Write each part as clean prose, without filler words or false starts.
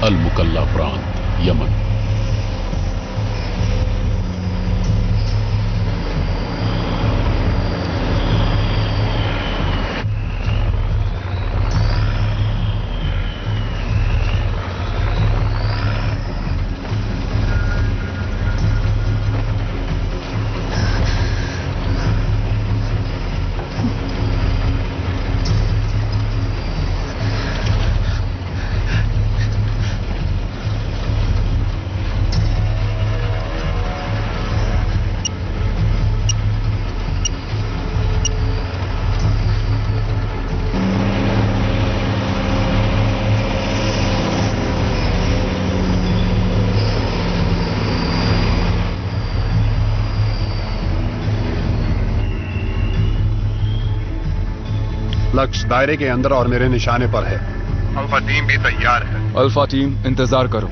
अल मुकल्ला प्रांत, यमन। लक्ष्य दायरे के अंदर और मेरे निशाने पर है। अल्फा टीम भी तैयार है। अल्फा टीम इंतजार करो,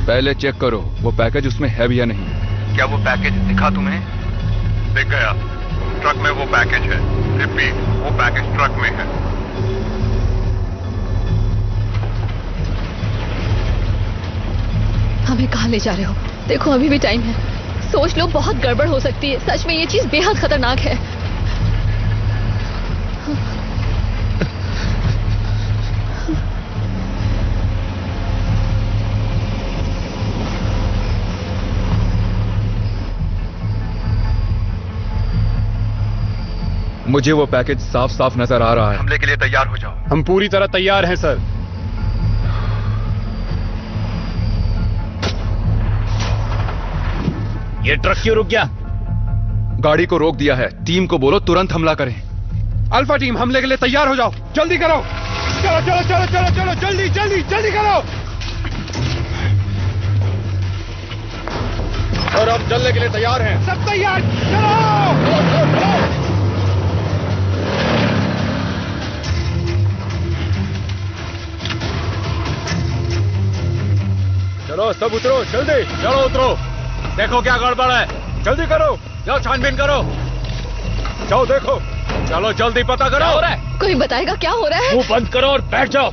पहले चेक करो वो पैकेज उसमें है भी या नहीं। क्या वो पैकेज दिखा तुम्हें? दिख गया, ट्रक में वो पैकेज है। रिपीट, वो पैकेज ट्रक में है। हमें कहाँ ले जा रहे हो? देखो अभी भी टाइम है, सोच लो, बहुत गड़बड़ हो सकती है। सच में ये चीज बेहद खतरनाक है। मुझे वो पैकेज साफ साफ नजर आ रहा है। हमले के लिए तैयार हो जाओ। हम पूरी तरह तैयार हैं सर। ये ट्रक क्यों रुक गया? गाड़ी को रोक दिया है। टीम को बोलो तुरंत हमला करें। अल्फा टीम हमले के लिए तैयार हो जाओ, जल्दी करो। चलो चलो चलो चलो चलो, जल्दी जल्दी जल्दी करो। और अब चलने के लिए तैयार हैं। सब तैयार, चलो सब उतरो, जल्दी चलो उतरो। देखो क्या गड़बड़ है, जल्दी करो, जाओ छानबीन करो, जाओ देखो, चलो जल्दी पता करो। हो रहा है? कोई बताएगा क्या हो रहा है? मुंह बंद करो और बैठ जाओ।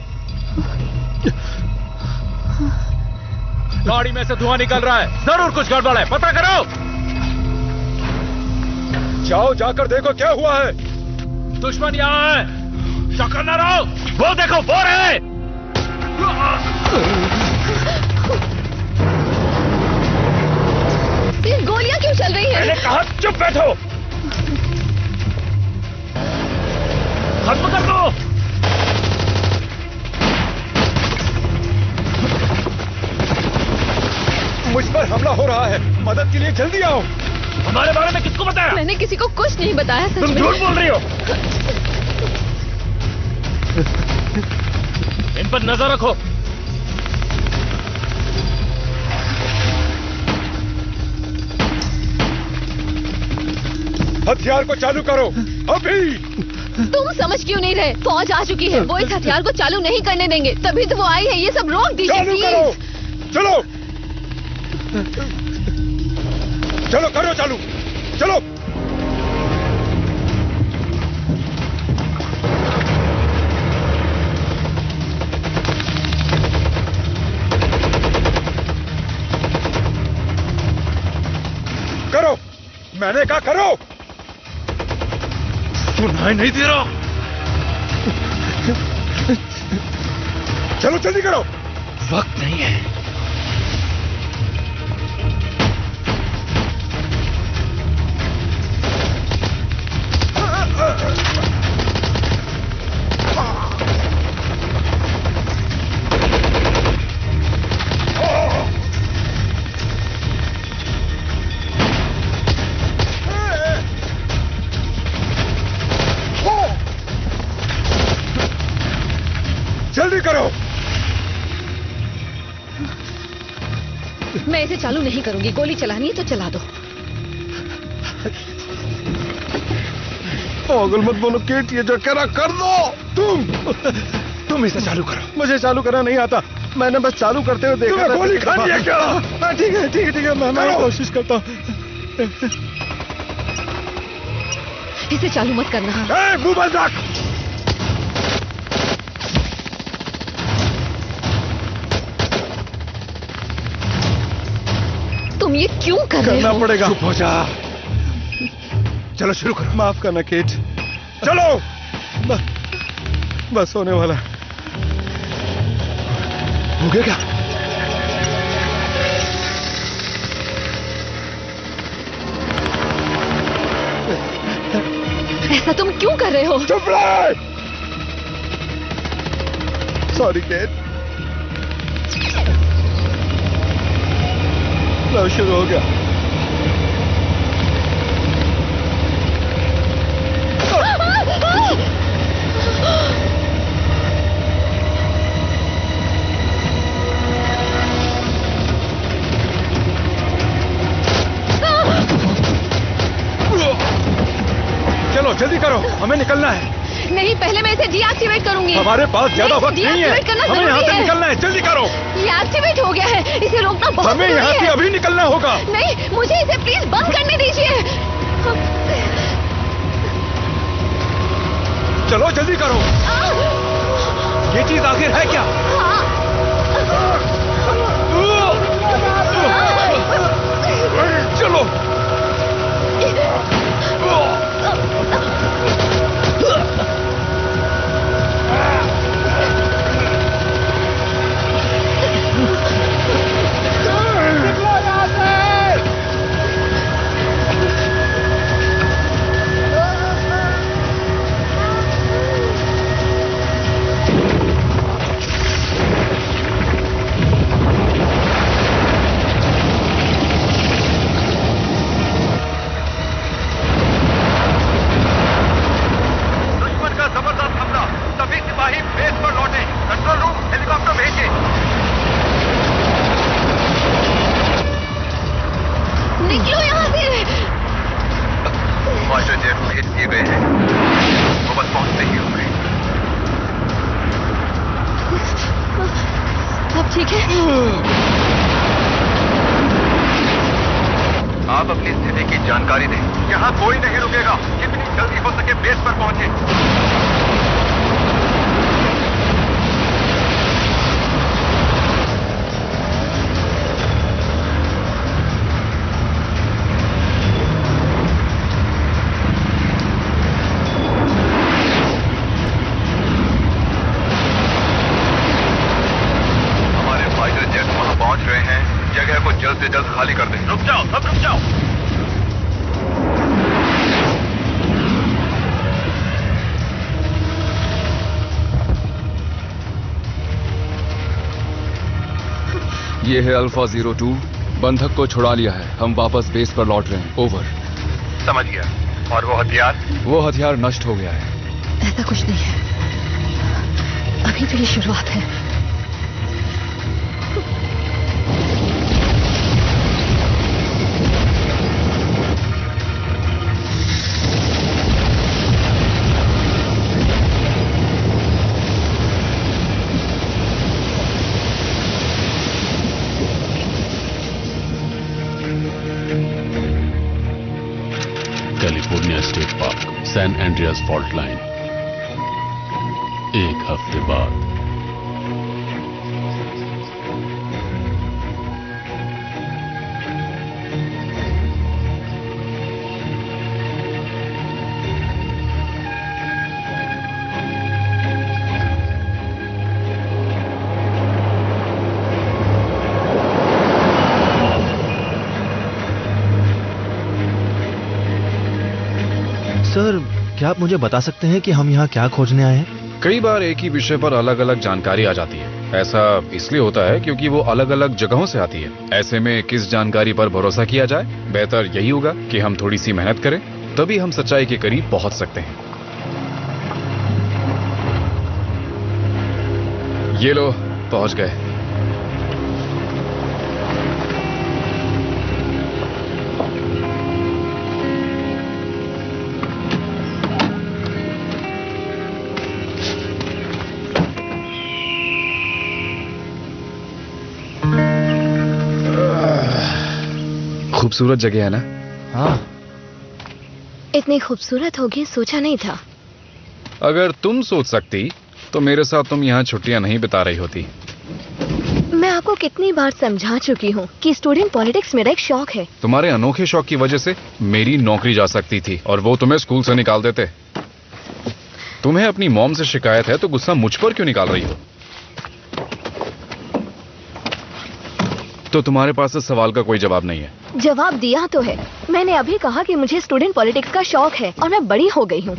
गाड़ी में से धुआं निकल रहा है, जरूर कुछ गड़बड़ है, पता करो। जाओ जाकर देखो क्या हुआ है। दुश्मन यहाँ है, शक्कर न रहो। वो देखो, वो रहे। ये गोलियां क्यों चल रही हैं? मैंने कहा चुप बैठो। खत्म कर दो। मुझ पर हमला हो रहा है, मदद के लिए जल्दी आओ। हमारे बारे में किसको बताया? मैंने किसी को कुछ नहीं बताया। सच तुम में झूठ बोल रही हो। इन पर नजर रखो। हथियार को चालू करो अभी। तुम समझ क्यों नहीं रहे? फौज आ चुकी है, वो इस हथियार को चालू नहीं करने देंगे, तभी तो वो आई है। ये सब रोक दीजिए चालू करो, चलो चलो करो चालू, चलो। करो, मैंने कहा करो। सुनाई नहीं दे रहा। चलो जल्दी करो, वक्त नहीं है। जल्दी करो। मैं इसे चालू नहीं करूंगी। गोली चलानी है तो चला दो। पागल मत बोलो केट, ये जो कह रहा कर दो। तुम इसे चालू करो। मुझे चालू करना नहीं आता, मैंने बस चालू करते हुए देखा। तुम्हें गोली खानी है क्या? ठीक है ठीक है ठीक है, मैं कोशिश करता हूँ। इसे चालू मत करना। मुंह बंद रख। तुम ये क्यों कर रहे करना हो? पड़ेगा। चुप हो जा। चलो शुरू करो। माफ करना केट। चलो। बस होने वाला। हो गया क्या? ऐसा तुम क्यों कर रहे हो? चुप रहे। Sorry cat. लो शुरू हो गया। चलो जल्दी करो, हमें निकलना है। नहीं, पहले मैं इसे डीएक्टिवेट करूंगी। हमारे पास ज्यादा नहीं, वक्त नहीं है। deactivate करना हमें जरूरी यहाँ से है। निकलना है, जल्दी करो। ये एक्टिवेट हो गया है, इसे रोकना बहुत हमें जरूरी यहाँ से है। अभी निकलना होगा। नहीं, मुझे इसे प्लीज बंद करने दीजिए। चलो जल्दी करो। ये चीज आखिर है क्या? चलो। दुश्मन का जबरदस्त हमला। सभी सिपाही बेस पर लौटे। कंट्रोल रूम हेलीकॉप्टर भेजिए। निकलो यहाँ से। फाइटर जेट भेज दिए गए हैं, वो बस पहुंचते ही होंगे। अब ठीक है? आप अपनी स्थिति की जानकारी दें। यहाँ कोई नहीं रुकेगा। जितनी जल्दी हो सके बेस पर पहुंचे। हमारे फाइटर जेट वहां पहुंच रहे हैं। जगह को जल्द से जल्द खाली कर दें। रुक जाओ, सब रुक जाओ। ये है अल्फा 02। बंधक को छुड़ा लिया है। हम वापस बेस पर लौट रहे हैं। ओवर। समझ गया। और वो हथियार? वो हथियार नष्ट हो गया है। ऐसा कुछ नहीं है, अभी तो ये शुरुआत है। California state park, San Andreas fault line. एक हफ्ते बाद। सर, क्या आप मुझे बता सकते हैं कि हम यहाँ क्या खोजने आए हैं? कई बार एक ही विषय पर अलग अलग जानकारी आ जाती है। ऐसा इसलिए होता है क्योंकि वो अलग अलग जगहों से आती है। ऐसे में किस जानकारी पर भरोसा किया जाए? बेहतर यही होगा कि हम थोड़ी सी मेहनत करें, तभी हम सच्चाई के करीब पहुंच सकते हैं। ये लो, पहुंच गए। खूबसूरत जगह है ना? हाँ। इतनी खूबसूरत होगी सोचा नहीं था। अगर तुम सोच सकती तो मेरे साथ तुम यहाँ छुट्टियां नहीं बिता रही होती। मैं आपको कितनी बार समझा चुकी हूँ कि स्टूडेंट पॉलिटिक्स मेरा एक शौक है। तुम्हारे अनोखे शौक की वजह से मेरी नौकरी जा सकती थी और वो तुम्हें स्कूल से निकाल देते। तुम्हें अपनी मॉम से शिकायत है तो गुस्सा मुझ पर क्यों निकाल रही हो? तो तुम्हारे पास इस सवाल का कोई जवाब नहीं है। जवाब दिया तो है। मैंने अभी कहा कि मुझे स्टूडेंट पॉलिटिक्स का शौक है और मैं बड़ी हो गई हूँ।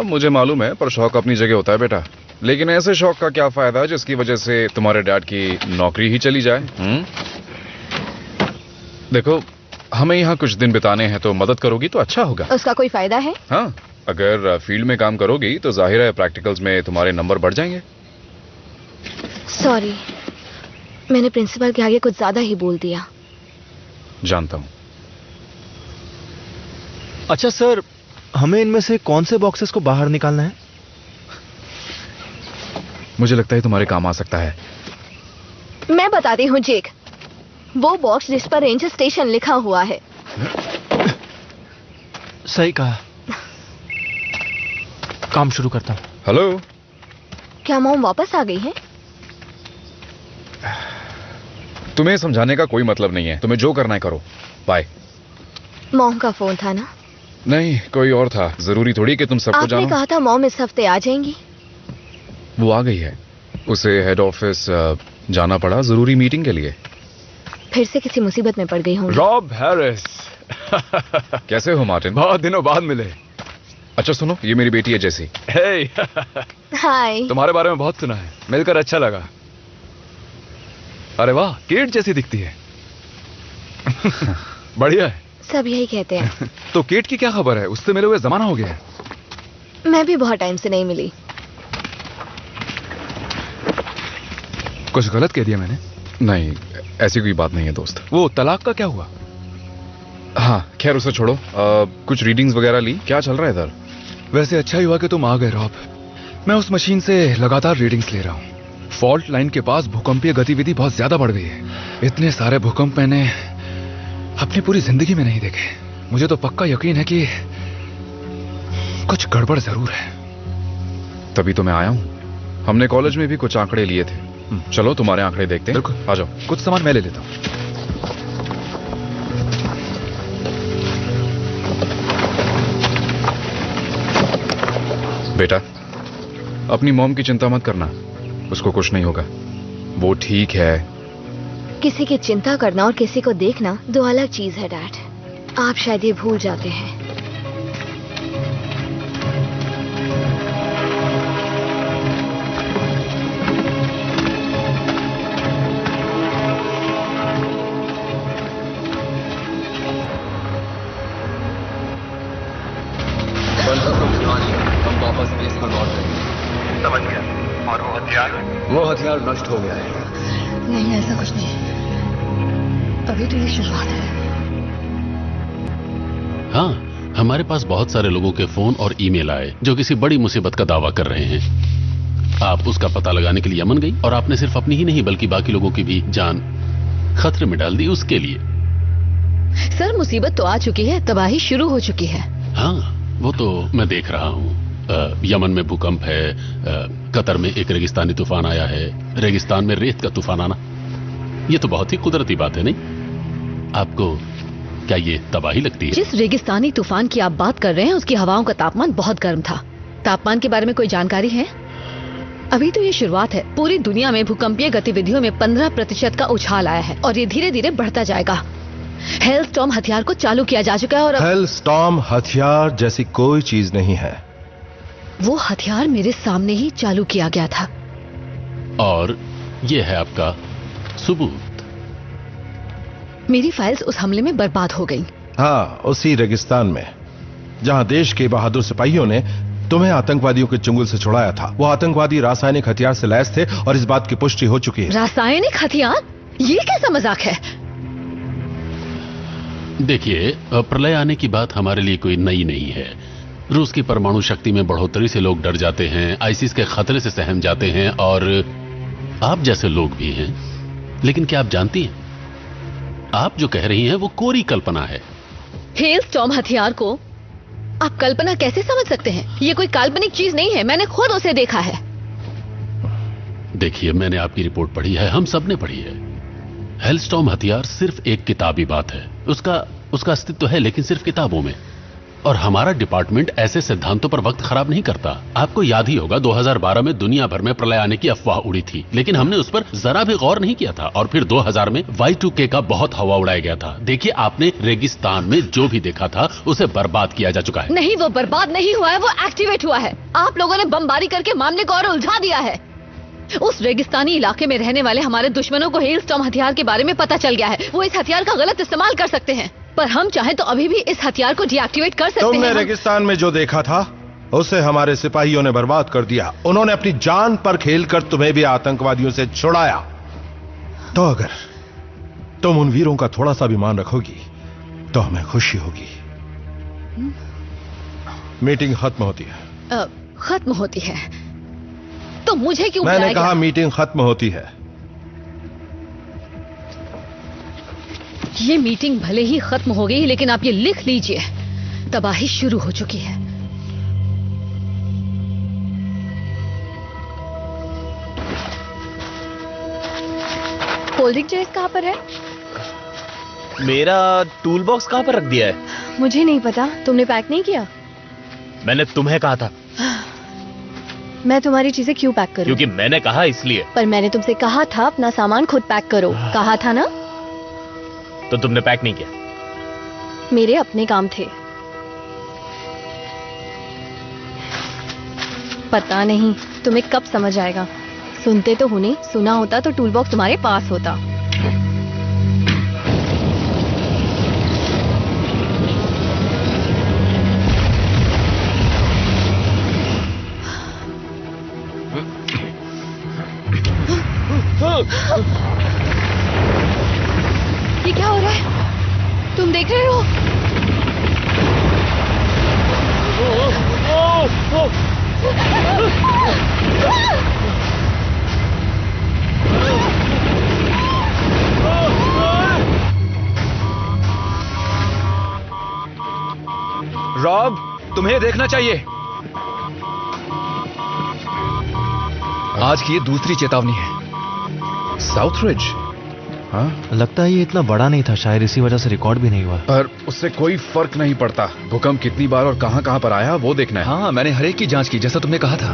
मुझे मालूम है, पर शौक अपनी जगह होता है बेटा। लेकिन ऐसे शौक का क्या फायदा जिसकी वजह से तुम्हारे डैड की नौकरी ही चली जाए? देखो, हमें यहाँ कुछ दिन बिताने हैं तो मदद करोगी तो अच्छा होगा। उसका कोई फायदा है? हाँ, अगर फील्ड में काम करोगी तो जाहिर है प्रैक्टिकल्स में तुम्हारे नंबर बढ़ जाएंगे। सॉरी, मैंने प्रिंसिपल के आगे कुछ ज्यादा ही बोल दिया। जानता हूँ। अच्छा सर, हमें इनमें से कौन से बॉक्सेस को बाहर निकालना है? मुझे लगता है तुम्हारे काम आ सकता है। मैं बताती हूँ जेक, वो बॉक्स जिस पर रेंजर स्टेशन लिखा हुआ है। सही कहा। काम शुरू करता हूँ। हेलो, क्या मॉम वापस आ गई है? तुम्हें समझाने का कोई मतलब नहीं है। तुम्हें जो करना है करो। बाय। मॉम का फोन था ना? नहीं, कोई और था। जरूरी थोड़ी कि तुम सबको आपने जानो। कहा था मॉम इस हफ्ते आ जाएंगी। वो आ गई है। उसे हेड ऑफिस जाना पड़ा जरूरी मीटिंग के लिए। फिर से किसी मुसीबत में पड़ गई हूँ। Rob Harris. कैसे हो मार्टिन? बहुत दिनों बाद मिले। अच्छा सुनो, ये मेरी बेटी है जेसी। हे। हाय। तुम्हारे बारे में बहुत सुना है, मिलकर अच्छा लगा। अरे वाह, केट जैसी दिखती है। बढ़िया है। सब यही कहते हैं। तो केट की क्या खबर है? उससे मिले हुए जमाना हो गया है। मैं भी बहुत टाइम से नहीं मिली। कुछ गलत कह दिया मैंने? नहीं, ऐसी कोई बात नहीं है दोस्त। वो तलाक का क्या हुआ? हाँ, खैर उसे छोड़ो। कुछ रीडिंग्स वगैरह ली? क्या चल रहा है इधर? वैसे अच्छा ही हुआ कि तुम आ गए रॉब। मैं उस मशीन से लगातार रीडिंग्स ले रहा हूँ। फॉल्ट लाइन के पास भूकंपीय गतिविधि बहुत ज्यादा बढ़ गई है। इतने सारे भूकंप मैंने अपनी पूरी जिंदगी में नहीं देखे। मुझे तो पक्का यकीन है कि कुछ गड़बड़ जरूर है। तभी तो मैं आया हूँ। हमने कॉलेज में भी कुछ आंकड़े लिए थे। चलो तुम्हारे आंकड़े देखते हैं। बिल्कुल। आ जाओ। कुछ सामान मैं ले लेता हूँ। बेटा, अपनी मॉम की चिंता मत करना। उसको कुछ नहीं होगा। वो ठीक है। किसी की चिंता करना और किसी को देखना दो अलग चीज है डैड। आप शायद ये भूल जाते हैं। हम वापस बेस पर लौट रहे हैं। समझ गया। और वो हथियार? वो हथियार नष्ट हो गया है। नहीं, ऐसा कुछ नहीं। अभी तो ये शुरुआत है। हाँ, हमारे पास बहुत सारे लोगों के फोन और ईमेल आए जो किसी बड़ी मुसीबत का दावा कर रहे हैं। आप उसका पता लगाने के लिए यमन गई और आपने सिर्फ अपनी ही नहीं बल्कि बाकी लोगों की भी जान खतरे में डाल दी उसके लिए। सर, मुसीबत तो आ चुकी है, तबाही शुरू हो चुकी है। हाँ, वो तो मैं देख रहा हूँ। यमन में भूकंप है, कतर में एक रेगिस्तानी तूफान आया है, रेगिस्तान में रेत का तूफान आना, ये तो बहुत ही कुदरती बात है, नहीं? आपको क्या ये तबाही लगती है? जिस रेगिस्तानी तूफान की आप बात कर रहे हैं उसकी हवाओं का तापमान बहुत गर्म था। तापमान के बारे में कोई जानकारी है? अभी तो ये शुरुआत है। पूरी दुनिया में भूकंपीय गतिविधियों में 15% का उछाल आया है और ये धीरे धीरे बढ़ता जाएगा। हेलस्टॉर्म हथियार को चालू किया जा चुका है और हेलस्टॉर्म हथियार जैसी कोई चीज नहीं है। वो हथियार मेरे सामने ही चालू किया गया था। और ये है आपका सबूत। मेरी फाइल्स उस हमले में बर्बाद हो गई। हाँ, उसी रेगिस्तान में जहां देश के बहादुर सिपाहियों ने तुम्हें आतंकवादियों के चंगुल से छुड़ाया था। वो आतंकवादी रासायनिक हथियार से लैस थे और इस बात की पुष्टि हो चुकी है। रासायनिक हथियार? ये कैसा मजाक है? देखिए, प्रलय आने की बात हमारे लिए कोई नई नहीं है। रूस की परमाणु शक्ति में बढ़ोतरी से लोग डर जाते हैं, आईसिस के खतरे से सहम जाते हैं और आप जैसे लोग भी हैं। लेकिन क्या आप जानती हैं, आप जो कह रही हैं वो कोरी कल्पना है। हेलस्टॉर्म हथियार को आप कल्पना कैसे समझ सकते हैं? ये कोई काल्पनिक चीज नहीं है, मैंने खुद उसे देखा है। देखिए, मैंने आपकी रिपोर्ट पढ़ी है, हम सब ने पढ़ी है। हेलस्टॉर्म हथियार सिर्फ एक किताबी बात है, उसका अस्तित्व है लेकिन सिर्फ किताबों में। और हमारा डिपार्टमेंट ऐसे सिद्धांतों पर वक्त खराब नहीं करता। आपको याद ही होगा 2012 में दुनिया भर में प्रलय आने की अफवाह उड़ी थी, लेकिन हमने उस पर जरा भी गौर नहीं किया था। और फिर 2000 में Y2K का बहुत हवा उड़ाया गया था। देखिए, आपने रेगिस्तान में जो भी देखा था उसे बर्बाद किया जा चुका है। नहीं, वो बर्बाद नहीं हुआ है, वो एक्टिवेट हुआ है। आप लोगों ने बमबारी करके मामले को और उलझा दिया है। उस रेगिस्तानी इलाके में रहने वाले हमारे दुश्मनों को हेलस्टॉर्म हथियार के बारे में पता चल गया है। वो इस हथियार का गलत इस्तेमाल कर सकते हैं, पर हम चाहें तो अभी भी इस हथियार को डीएक्टिवेट कर सकते हैं। तुमने रेगिस्तान में जो देखा था उसे हमारे सिपाहियों ने बर्बाद कर दिया। उन्होंने अपनी जान पर खेलकर तुम्हें भी आतंकवादियों से छुड़ाया। तो अगर तुम उन वीरों का थोड़ा सा भी मान रखोगी तो हमें खुशी होगी। मीटिंग खत्म होती है। खत्म होती है तो मुझे क्यों मैंने बुलाया कहा गया? मीटिंग खत्म होती है। ये मीटिंग भले ही खत्म हो गई, लेकिन आप ये लिख लीजिए, तबाही शुरू हो चुकी है। कोल्ड ड्रिंक जैस कहाँ पर है? मेरा टूल बॉक्स कहाँ पर रख दिया है? मुझे नहीं पता, तुमने पैक नहीं किया? मैंने तुम्हें कहा था। मैं तुम्हारी चीजें क्यों पैक करूं? क्योंकि मैंने कहा इसलिए। पर मैंने तुमसे कहा था अपना सामान खुद पैक करो, कहा था ना? तो तुमने पैक नहीं किया? मेरे अपने काम थे। पता नहीं तुम्हें कब समझ आएगा। सुनते तो हो नहीं, सुना होता तो टूल बॉक्स तुम्हारे पास होता। ये क्या हो रहा है? तुम देख रहे हो? रॉब, तुम्हें देखना चाहिए। आज की ये दूसरी चेतावनी है। South ridge? हाँ, लगता है ये इतना बड़ा नहीं था, शायद इसी वजह से रिकॉर्ड भी नहीं हुआ। पर उससे कोई फर्क नहीं पड़ता। भूकंप कितनी बार और कहां कहां पर आया वो देखना है। हाँ, मैंने हर एक की जांच की जैसा तुमने कहा था।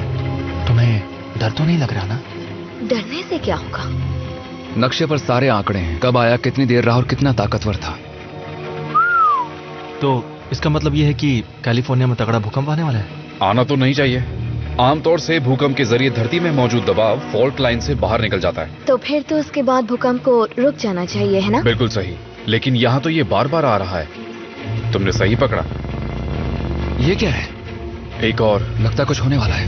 तुम्हें डर तो नहीं लग रहा ना? डरने से क्या होगा? नक्शे पर सारे आंकड़े हैं, कब आया, कितनी देर रहा और कितना ताकतवर था। तो इसका मतलब ये है कि कैलिफोर्निया में तगड़ा भूकंप आने वाला है? आना तो नहीं चाहिए। आमतौर से भूकंप के जरिए धरती में मौजूद दबाव फॉल्ट लाइन से बाहर निकल जाता है। तो फिर तो उसके बाद भूकंप को रुक जाना चाहिए, है ना? बिल्कुल सही, लेकिन यहाँ तो ये बार बार आ रहा है। तुमने सही पकड़ा। ये क्या है? एक और। लगता कुछ होने वाला है।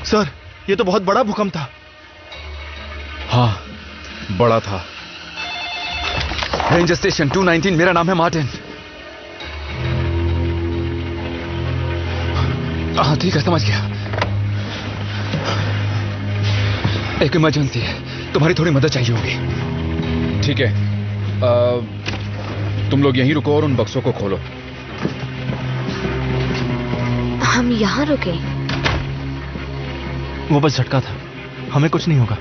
सर, ये तो बहुत बड़ा भूकंप था। हाँ, बड़ा था। रेंजर स्टेशन 219, मेरा नाम है मार्टिन। हाँ ठीक है, समझ गया। एक इमरजेंसी है, तुम्हारी थोड़ी मदद चाहिए होगी। ठीक है, तुम लोग यहीं रुको और उन बक्सों को खोलो। हम यहाँ रुके? वो बस झटका था, हमें कुछ नहीं होगा।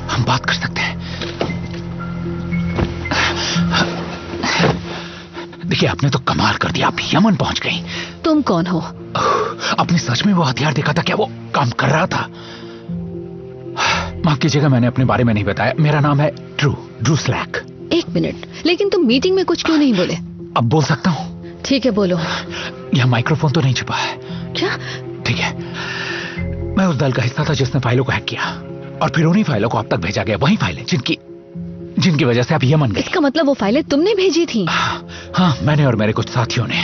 हम बात कर सकते हैं। देखिए, आपने तो कमाल कर दिया, आप यमन पहुंच गई। तुम कौन हो? आपने सच में वो हथियार देखा था क्या? वो काम कर रहा था? माफ कीजिएगा, मैंने अपने बारे में नहीं बताया। मेरा नाम है ड्रू स्लैक। एक मिनट, लेकिन तुम मीटिंग में कुछ क्यों नहीं बोले? अब बोल सकता हूँ? ठीक है, बोलो। यह माइक्रोफोन तो नहीं छुपा है? क्या? ठीक है, मैं उस दल का हिस्सा था जिसने फाइलों को हैक किया और फिर उन्हीं फाइलों को आप तक भेजा गया, वही फाइलें जिनकी वजह से आप यमन गए। इसका मतलब वो फाइलें तुमने भेजी थी? हाँ, मैंने और मेरे कुछ साथियों ने।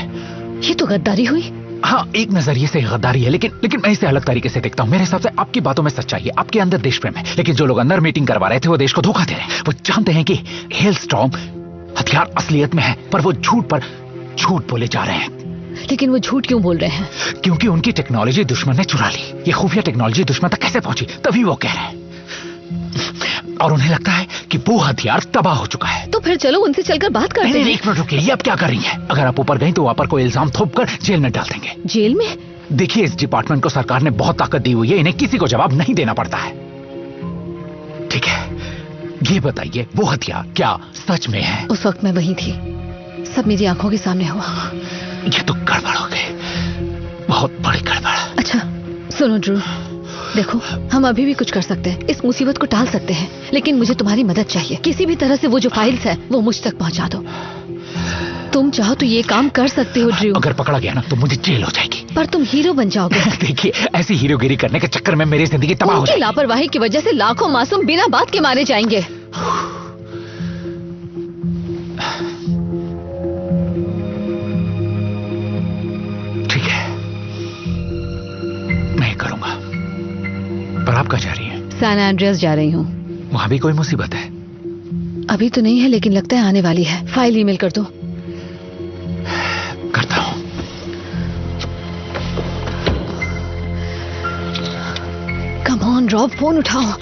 ये तो गद्दारी हुई। हाँ, एक नजरिए से गद्दारी है, लेकिन मैं इसे अलग तरीके से देखता हूँ। मेरे हिसाब से आपकी बातों में सच्चाई है, आपके अंदर देश प्रेम है, लेकिन जो लोग अंदर मीटिंग करवा रहे थे वो देश को धोखा दे रहे हैं। वो जानते हैं कि हेलस्टॉर्म हथियार असलियत में है, पर वो झूठ बोले जा रहे हैं। लेकिन वो झूठ क्यों बोल रहे हैं? क्योंकि उनकी टेक्नोलॉजी दुश्मन ने चुरा ली। ये खुफिया टेक्नोलॉजी दुश्मन तक कैसे पहुंची, तभी वो कह रहे हैं। और उन्हें लगता है कि वो हथियार तबाह हो चुका है। तो फिर चलो उनसे चलकर बात करते हैं। एक मिनट रुकिए, ये अब क्या कर रही हैं? अगर आप ऊपर गई तो वहां पर कोई इल्जाम थोप कर जेल में डाल देंगे। जेल में? देखिए, इस डिपार्टमेंट को सरकार ने बहुत ताकत दी हुई है, इन्हें किसी को जवाब नहीं देना पड़ता है। ठीक है, ये बताइए, वो हथियार क्या सच में है? उस वक्त मैं वहीं थी, सब मेरी आंखों के सामने हुआ। ये तो गड़बड़ हो गई, बहुत बड़ी गड़बड़। अच्छा सुनो ड्रू, देखो हम अभी भी कुछ कर सकते हैं, इस मुसीबत को टाल सकते हैं, लेकिन मुझे तुम्हारी मदद चाहिए। किसी भी तरह से वो जो फाइल्स है वो मुझ तक पहुंचा दो। तुम चाहो तो ये काम कर सकते हो ड्रू। अगर पकड़ा गया ना तो मुझे जेल हो जाएगी। पर तुम हीरो बन जाओगे। देखिए, ऐसी हीरोगिरी करने के चक्कर में मेरी जिंदगी तबाह हो जाएगी। लापरवाही की वजह से लाखों मासूम बिना बात के मारे जाएंगे। ठीक है, मैं करूंगा। पर आप कहाँ जा रही हैं? सैन एंड्रियास जा रही हूँ। वहां भी कोई मुसीबत है? अभी तो नहीं है, लेकिन लगता है आने वाली है। फाइल ईमेल कर दो। करता हूँ। कम ऑन रॉब, फोन उठाओ।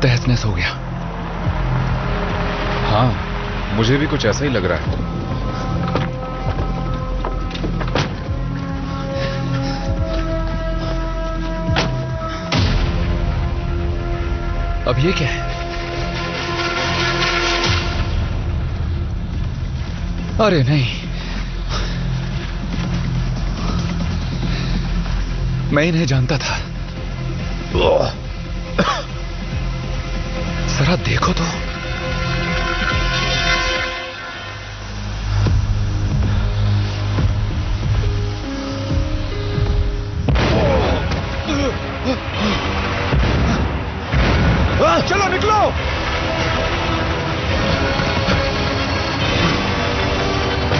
तहस-नहस हो गया। हाँ, मुझे भी कुछ ऐसा ही लग रहा है। अब ये क्या है? अरे नहीं, मैं इन्हें जानता था। जरा देखो तो। चलो निकलो।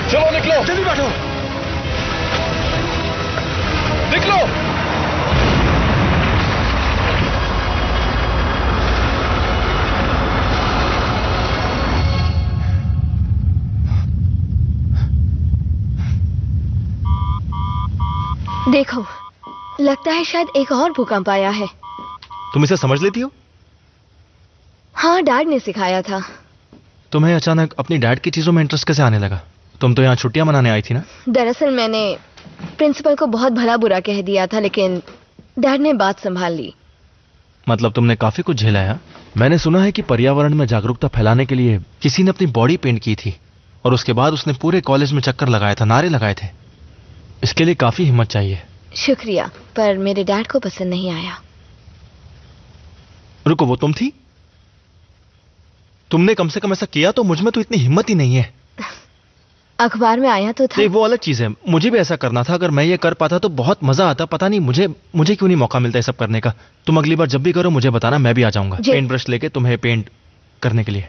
चलो निकलो, जल्दी बैठो। निकलो। देखो, लगता है शायद एक और भूकंप आया है। तुम इसे समझ लेती हो? हाँ, डैड ने सिखाया था। तुम्हें अचानक अपनी डैड की चीजों में इंटरेस्ट कैसे आने लगा? तुम तो यहाँ छुट्टियां मनाने आई थी ना? दरअसल मैंने प्रिंसिपल को बहुत भला बुरा कह दिया था, लेकिन डैड ने बात संभाल ली। मतलब तुमने काफी कुछ झेला है। मैंने सुना है कि पर्यावरण में जागरूकता फैलाने के लिए किसी ने अपनी बॉडी पेंट की थी और उसके बाद उसने पूरे कॉलेज में चक्कर लगाया था, नारे लगाए थे। इसके लिए काफी हिम्मत चाहिए। शुक्रिया, पर मेरे डैड को पसंद नहीं आया। रुको, वो तुम थी? तुमने कम से कम ऐसा किया तो? मुझ में तो इतनी हिम्मत ही नहीं है। अखबार में आया तो था। वो अलग चीज है, मुझे भी ऐसा करना था। अगर मैं ये कर पाता तो बहुत मजा आता। पता नहीं मुझे क्यों नहीं मौका मिलता है सब करने का। तुम अगली बार जब भी करो मुझे बताना, मैं भी आ जाऊंगा पेंट ब्रश लेके तुम्हें पेंट करने के लिए।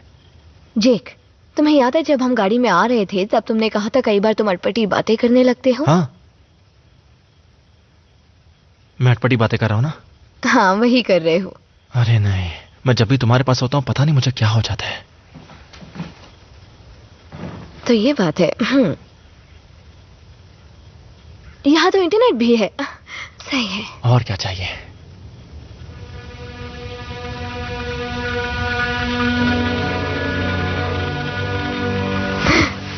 जेक, तुम्हें याद है जब हम गाड़ी में आ रहे थे तब तुमने कहा था कई बार तुम अटपटी बातें करने लगते हो? हाँ, मैं अटपटी बातें कर रहा हूं ना? हाँ, वही कर रहे हो। अरे नहीं, मैं जब भी तुम्हारे पास होता हूं पता नहीं मुझे क्या हो जाता है। तो ये बात है। यहाँ तो इंटरनेट भी है। सही है। और क्या चाहिए?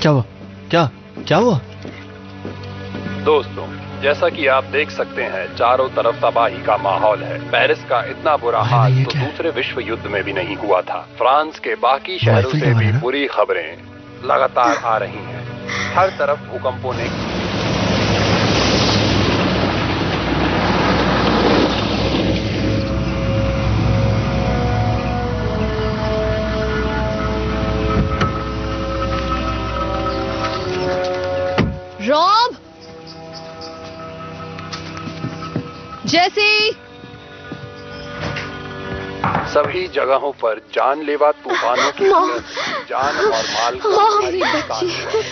क्या हुआ? क्या हुआ? दोस्तों, जैसा कि आप देख सकते हैं चारों तरफ तबाही का माहौल है। पेरिस का इतना बुरा हाल तो दूसरे विश्व युद्ध में भी नहीं हुआ था। फ्रांस के बाकी शहरों से भी बुरी खबरें लगातार आ रही हैं। हर तरफ भूकंपों ने रॉब, जैसी सभी जगहों पर जानलेवा तूफानों की वजह से जान और माल का भारी नुकसान हुआ है।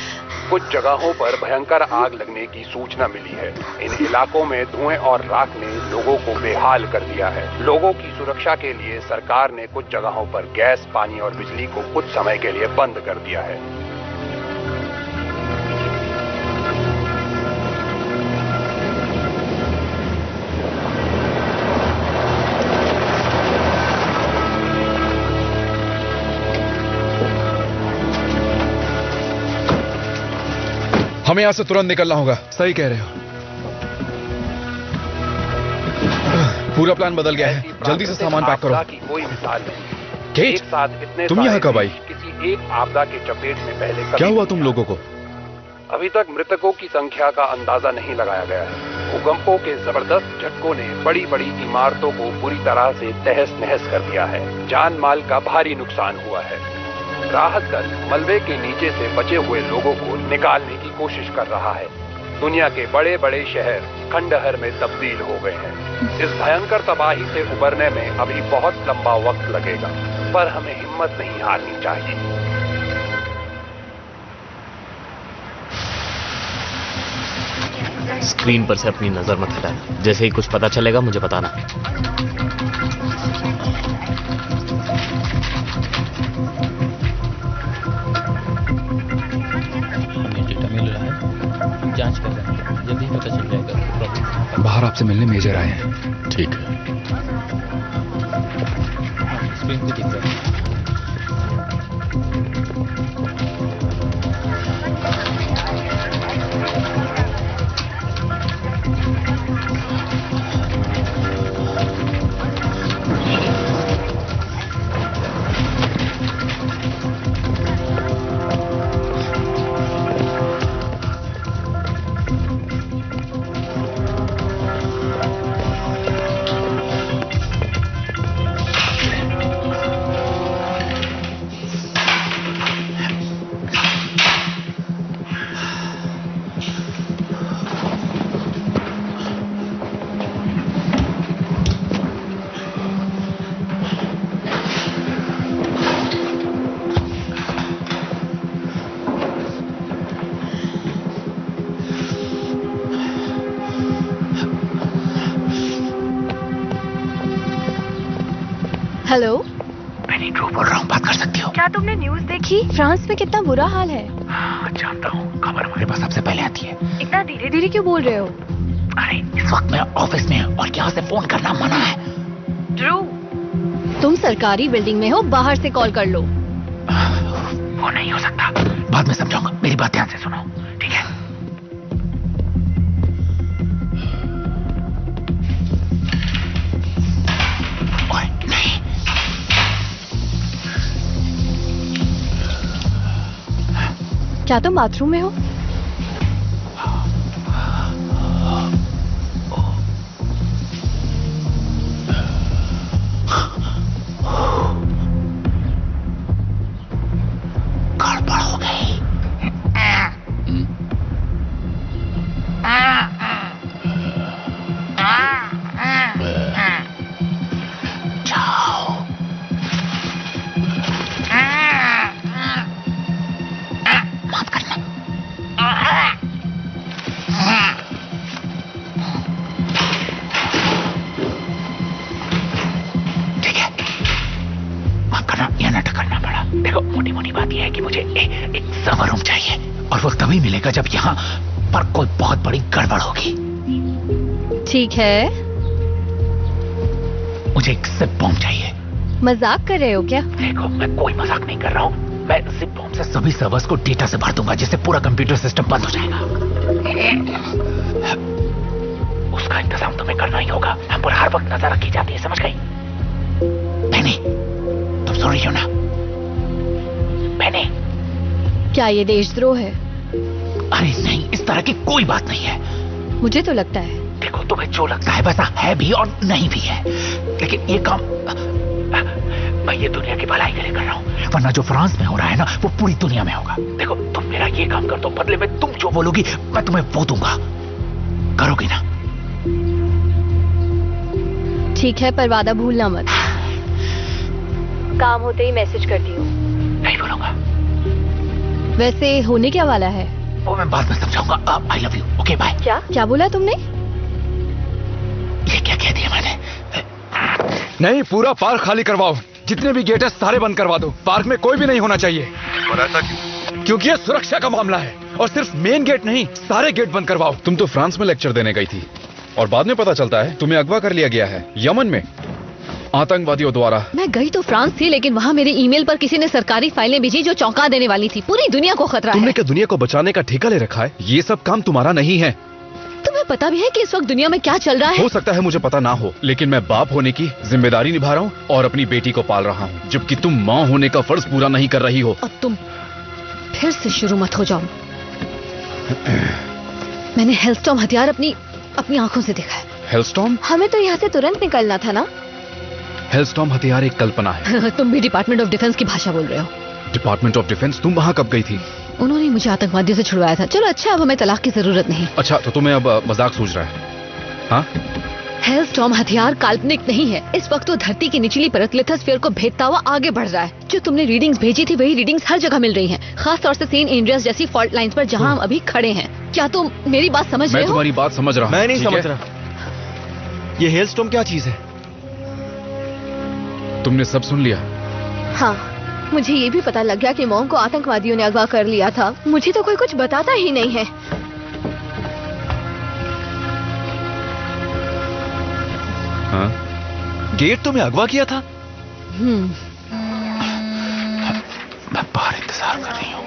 कुछ जगहों पर भयंकर आग लगने की सूचना मिली है। इन इलाकों में धुएं और राख ने लोगों को बेहाल कर दिया है। लोगों की सुरक्षा के लिए सरकार ने कुछ जगहों पर गैस, पानी और बिजली को कुछ समय के लिए बंद कर दिया है। हमें यहां से तुरंत निकलना होगा। सही कह रहे हो। पूरा प्लान बदल गया है। जल्दी से सामान पैक करो। की कोई मिसाल नहीं। केट, एक साथ इतने तुम यहाँ कब आई? किसी एक आपदा के चपेट में पहले कभी क्या हुआ तुम लोगों को? अभी तक मृतकों की संख्या का अंदाजा नहीं लगाया गया है। भूकंपों के जबरदस्त झटकों ने बड़ी बड़ी इमारतों को पूरी तरह से तहस नहस कर दिया है। जान माल का भारी नुकसान हुआ है। राहत दल मलबे के नीचे से बचे हुए लोगों को निकालने की कोशिश कर रहा है। दुनिया के बड़े बड़े शहर खंडहर में तब्दील हो गए हैं। इस भयंकर तबाही से उबरने में अभी बहुत लंबा वक्त लगेगा, पर हमें हिम्मत नहीं हारनी चाहिए। स्क्रीन पर से अपनी नजर मत हटाना। जैसे ही कुछ पता चलेगा मुझे बताना। जांच कर रहे हैं, जल्दी पता चल जाएगा। बाहर आपसे मिलने मेजर आए हैं। ठीक है। स्क्रीन पे दिख रहा है। हेलो, मैं नीरू बोल रहा हूँ, बात कर सकती हो? क्या तुमने न्यूज़ देखी? फ्रांस में कितना बुरा हाल है। जानता हूँ, खबर हमारे पास सबसे पहले आती है। इतना धीरे धीरे क्यों बोल रहे हो? अरे इस वक्त मैं ऑफिस में हूँ और यहाँ से फोन करना मना है। ध्रुव, तुम सरकारी बिल्डिंग में हो, बाहर से कॉल कर लो। वो नहीं हो सकता, बाद में समझाऊंगा। मेरी बात ध्यान से सुनो, ठीक है? नहीं। क्या तुम बाथरूम में हो? गड़बड़ हो गई। जाओ। माफ करना। ठीक है, माफ करना, यह नाटक करना पड़ा। देखो, मोटी मोटी बात यह है कि मुझे एक समर रूम चाहिए, और वो तभी मिलेगा जब यहाँ पर कोई बहुत बड़ी गड़बड़ होगी। ठीक है। मुझे एक जिप बॉम्ब चाहिए। मजाक कर रहे हो क्या? देखो, मैं कोई मजाक नहीं कर रहा हूँ। मैं जिप बॉम्ब से सभी सर्वर्स को डेटा से भर दूंगा, जिससे पूरा कंप्यूटर सिस्टम बंद हो जाएगा। ऊपर हर वक्त नजर रखी जाती है, समझ गई? बहनी, तुम सुन रही हो ना? बहनी, क्या ये देशद्रोह है? अरे नहीं, इस तरह की कोई बात नहीं है। मुझे तो लगता है। देखो, तुम्हें जो लगता है वैसा है भी और नहीं भी है, लेकिन ये काम मैं ये दुनिया की भलाई के लिए कर रहा हूँ, वरना जो फ्रांस में हो रहा है ना वो पूरी दुनिया में होगा। देखो, तुम मेरा ये काम कर दो, बदले में तुम जो बोलोगी मैं तुम्हें वो दूंगा। करोगी ना? ठीक है, पर वादा भूलना मत। काम होते ही मैसेज करती हूँ। नहीं बोलूंगा। वैसे होने क्या वाला है? वो मैं बाद में समझाऊंगा। I love you. Okay bye. क्या बोला तुमने? ये क्या कह दिया मैंने? नहीं, पूरा पार्क खाली करवाओ, जितने भी गेट है सारे बंद करवा दो। पार्क में कोई भी नहीं होना चाहिए। और ऐसा क्यों? क्योंकि ये सुरक्षा का मामला है, और सिर्फ मेन गेट नहीं, सारे गेट बंद करवाओ। तुम तो फ्रांस में लेक्चर देने गई थी और बाद में पता चलता है तुम्हें अगवा कर लिया गया है यमन में आतंकवादियों द्वारा। मैं गई तो फ्रांस थी, लेकिन वहाँ मेरे ईमेल पर किसी ने सरकारी फाइलें भेजी जो चौंका देने वाली थी। पूरी दुनिया को खतरा तुमने है। क्या दुनिया को बचाने का ठेका ले रखा है? ये सब काम तुम्हारा नहीं है। तुम्हें पता भी है कि इस वक्त दुनिया में क्या चल रहा है? हो सकता है मुझे पता ना हो, लेकिन मैं बाप होने की जिम्मेदारी निभा रहा हूँ और अपनी बेटी को पाल रहा हूँ, जबकि तुम माँ होने का फर्ज पूरा नहीं कर रही हो। और तुम फिर से शुरू मत हो जाओ। मैंने हेलस्टॉर्म हथियार अपनी आंखों से देखा है। हेलस्टॉर्म? हमें तो यहाँ से तुरंत निकलना था ना। हेलस्टॉर्म हथियार एक कल्पना है। तुम भी डिपार्टमेंट ऑफ डिफेंस की भाषा बोल रहे हो। Department of defence? तुम वहाँ कब गई थी? उन्होंने मुझे आतंकवादियों से छुड़वाया था। चलो अच्छा, अब हमें तलाक की जरूरत नहीं। अच्छा, तो तुम्हें अब मजाक सूझ रहा है? हाँ? हेलस्टॉर्म हथियार काल्पनिक नहीं है। इस वक्त वो धरती की निचली परत लिथोस्फीयर को भेदता हुआ आगे बढ़ रहा है। जो तुमने रीडिंग्स भेजी थी वही रीडिंग्स हर जगह मिल रही हैं, खास तौर से सेंट एंड्रियास जैसी फॉल्ट लाइंस पर जहां हम अभी खड़े हैं। क्या तुम मेरी बात समझ रहे हो? मैं तुम्हारी बात समझ रहा हूँ। मैं नहीं समझ रहा। ये हेलस्टॉर्म क्या चीज है? तुमने सब सुन लिया? हाँ, मुझे ये भी पता लग गया कि मॉम को आतंकवादियों ने अगवा कर लिया था। मुझे तो कोई कुछ बताता ही नहीं है। हाँ? गेट तुम्हें अगवा किया था? मैं बाहर इंतजार कर रही हूँ।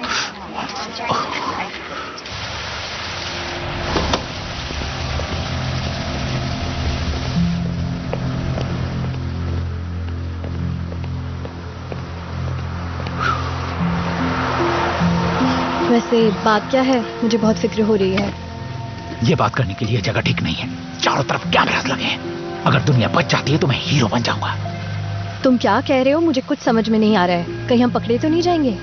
वैसे बात क्या है? मुझे बहुत फिक्र हो रही है। ये बात करने के लिए जगह ठीक नहीं है। चारों तरफ कैमरास लगे हैं। अगर दुनिया बच जाती है तो मैं हीरो बन जाऊंगा। तुम क्या कह रहे हो? मुझे कुछ समझ में नहीं आ रहा है। कहीं हम पकड़े तो नहीं जाएंगे?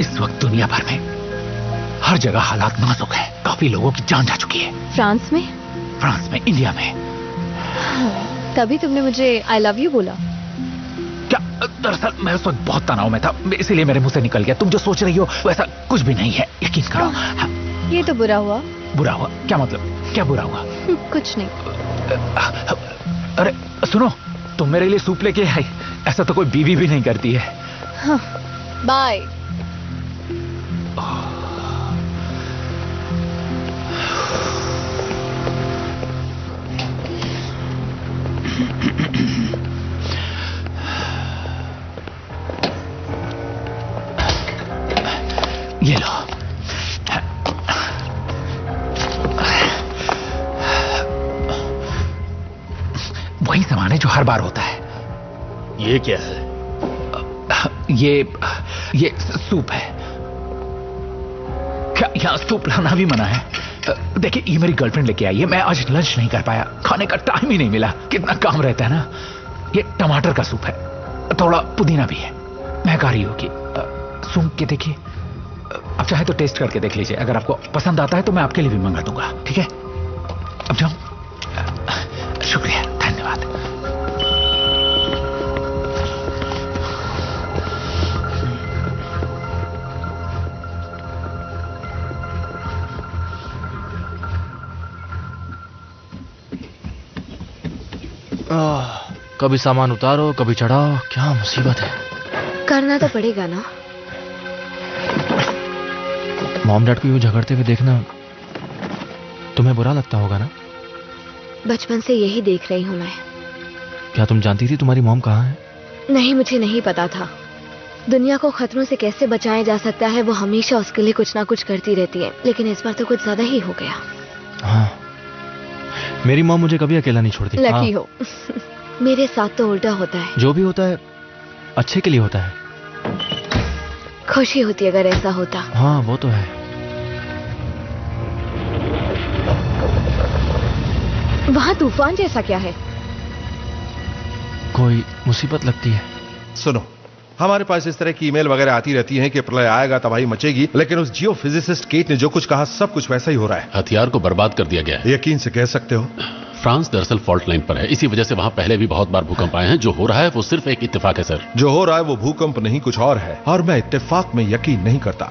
इस वक्त दुनिया भर में हर जगह हालात नाजुक है। काफी लोगों की जान जा चुकी है। फ्रांस में? फ्रांस में, इंडिया में। तभी तुमने मुझे आई लव यू बोला। क्या? दरअसल मैं उस वक्त बहुत तनाव में था, इसीलिए मेरे मुंह से निकल गया। तुम जो सोच रही हो वैसा कुछ भी नहीं है, यकीन करो। हाँ। ये तो बुरा हुआ। बुरा हुआ? क्या मतलब? क्या बुरा हुआ? कुछ नहीं। अरे सुनो, तुम मेरे लिए सूप लेके आई। ऐसा तो कोई बीवी भी नहीं करती है। हाँ, बाय। ये लो। वही सामान है जो हर बार होता है। ये क्या है? ये सूप है। क्या यहाँ सूप लाना भी मना है? देखिए, ये मेरी गर्लफ्रेंड लेके आई है। मैं आज लंच नहीं कर पाया, खाने का टाइम ही नहीं मिला। कितना काम रहता है ना। ये टमाटर का सूप है, थोड़ा पुदीना भी है। महंगा रही होगी, सूंघ के देखिए। अब चाहे तो टेस्ट करके देख लीजिए। अगर आपको पसंद आता है तो मैं आपके लिए भी मंगा दूंगा। ठीक है, अब जाऊं? शुक्रिया, धन्यवाद। कभी सामान उतारो, कभी चढ़ाओ, क्या मुसीबत है। करना तो पड़ेगा ना। मॉम डैड को यूं झगड़ते हुए देखना तुम्हें बुरा लगता होगा ना? बचपन से यही देख रही हूँ मैं। क्या तुम जानती थी तुम्हारी मॉम कहाँ है? नहीं, मुझे नहीं पता था। दुनिया को खतरों से कैसे बचाया जा सकता है वो हमेशा उसके लिए कुछ ना कुछ करती रहती है, लेकिन इस बार तो कुछ ज्यादा ही हो गया। हाँ, मेरी माँ मुझे कभी अकेला नहीं छोड़ती। लकी हो। मेरे साथ तो उल्टा होता है। जो भी होता है अच्छे के लिए होता है। खुशी होती अगर ऐसा होता। हाँ वो तो है। वहाँ तूफान जैसा क्या है? कोई मुसीबत लगती है। सुनो, हमारे पास इस तरह की ईमेल वगैरह आती रहती हैं कि प्रलय आएगा, तबाही मचेगी, लेकिन उस जियो फिजिसिस्ट केट ने जो कुछ कहा सब कुछ वैसा ही हो रहा है। हथियार को बर्बाद कर दिया गया है। यकीन से कह सकते हो? फ्रांस दरअसल फॉल्ट लाइन पर है, इसी वजह से वहां पहले भी बहुत बार भूकंप आए हैं। जो हो रहा है वो सिर्फ एक इत्तेफाक है सर। जो हो रहा है वो भूकंप नहीं कुछ और है, और मैं इत्तेफाक में यकीन नहीं करता।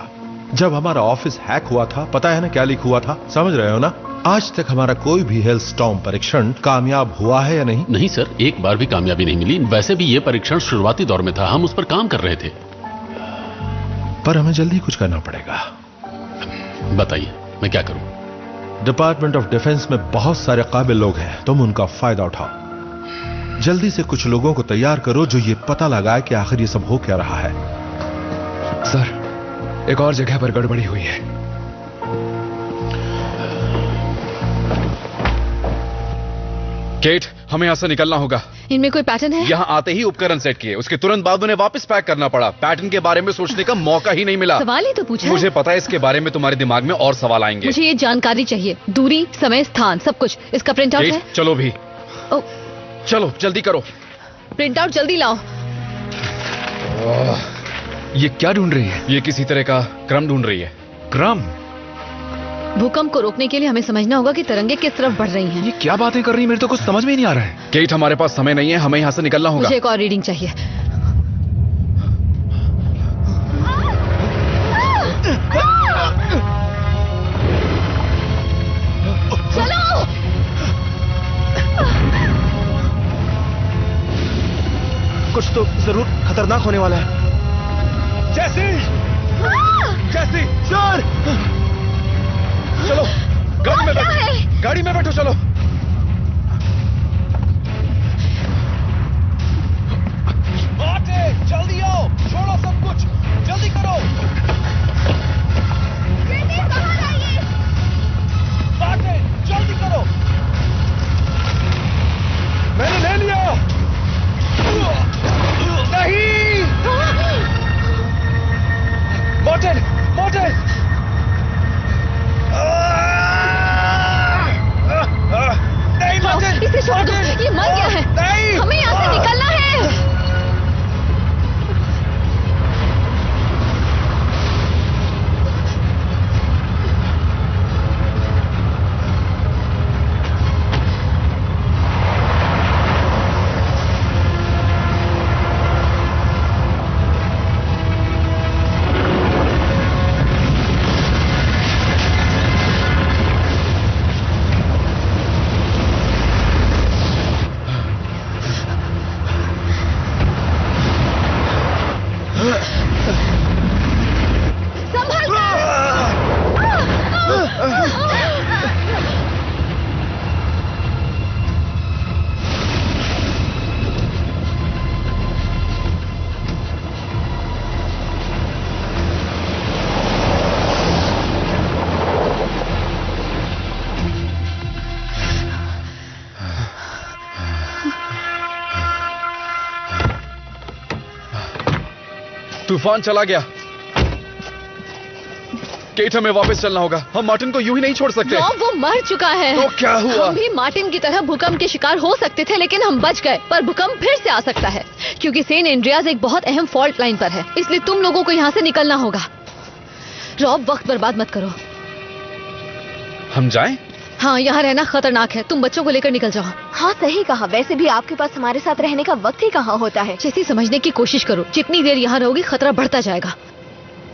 जब हमारा ऑफिस हैक हुआ था, पता है ना क्या लीक हुआ था? समझ रहे हो ना? आज तक हमारा कोई भी हेल स्टॉर्म परीक्षण कामयाब हुआ है या नहीं? नहीं सर, एक बार भी कामयाबी नहीं मिली। वैसे भी ये परीक्षण शुरुआती दौर में था, हम उस पर काम कर रहे थे। पर हमें जल्दी कुछ करना पड़ेगा। बताइए मैं क्या करूं? डिपार्टमेंट ऑफ डिफेंस में बहुत सारे काबिल लोग हैं, तुम उनका फायदा उठाओ। जल्दी से कुछ लोगों को तैयार करो जो ये पता लगाए कि आखिर ये सब हो क्या रहा है। सर, एक और जगह पर गड़बड़ी हुई है। केट, हमें यहां से निकलना होगा। इनमें कोई पैटर्न है? यहाँ आते ही उपकरण सेट किए, उसके तुरंत बाद उन्हें वापस पैक करना पड़ा। पैटर्न के बारे में सोचने का मौका ही नहीं मिला। सवाल ही तो पूछा। मुझे पता है इसके बारे में तुम्हारे दिमाग में और सवाल आएंगे। मुझे ये जानकारी चाहिए, दूरी, समय, स्थान, सब कुछ। इसका प्रिंट आउट है? चलो भी। चलो जल्दी करो। प्रिंट आउट जल्दी लाओ। ये क्या ढूंढ रही है? ये किसी तरह का क्रम ढूंढ रही है। क्रम? भूकंप को रोकने के लिए हमें समझना होगा कि तरंगे किस तरफ बढ़ रही हैं। ये क्या बातें कर रही है? मेरे तो कुछ समझ में ही नहीं आ रहा है। केट, हमारे पास समय नहीं है, हमें यहाँ से निकलना होगा। मुझे एक और रीडिंग चाहिए। चलो। कुछ तो जरूर खतरनाक होने वाला है। जैसी! जैसी! सर! चलो गाड़ी में बैठो। गाड़ी में बैठो, चलो। जल्दी आओ, छोड़ो सब कुछ, जल्दी करो। जल्दी करो। मैंने ले लिया। नहीं। Morton, Morton. नहीं मॉर्टन, इसे छोड़ दो, ये मर गया है। नहीं, हमें यहाँ से निकलना है। तूफान चला गया। केट, हमें वापस चलना होगा। हम मार्टिन को यूं ही नहीं छोड़ सकते। वो मर चुका है। तो क्या हुआ? हम भी मार्टिन की तरह भूकंप के शिकार हो सकते थे, लेकिन हम बच गए। पर भूकंप फिर से आ सकता है, क्योंकि सेंट एंड्रियाज एक बहुत अहम फॉल्ट लाइन पर है। इसलिए तुम लोगों को यहाँ से निकलना होगा। रॉब, वक्त बर्बाद मत करो। हम जाएं? हाँ, यहाँ रहना खतरनाक है। तुम बच्चों को लेकर निकल जाओ। हाँ सही कहा। वैसे भी आपके पास हमारे साथ रहने का वक्त ही कहाँ होता है। जैसे समझने की कोशिश करो, जितनी देर यहाँ रहोगी खतरा बढ़ता जाएगा।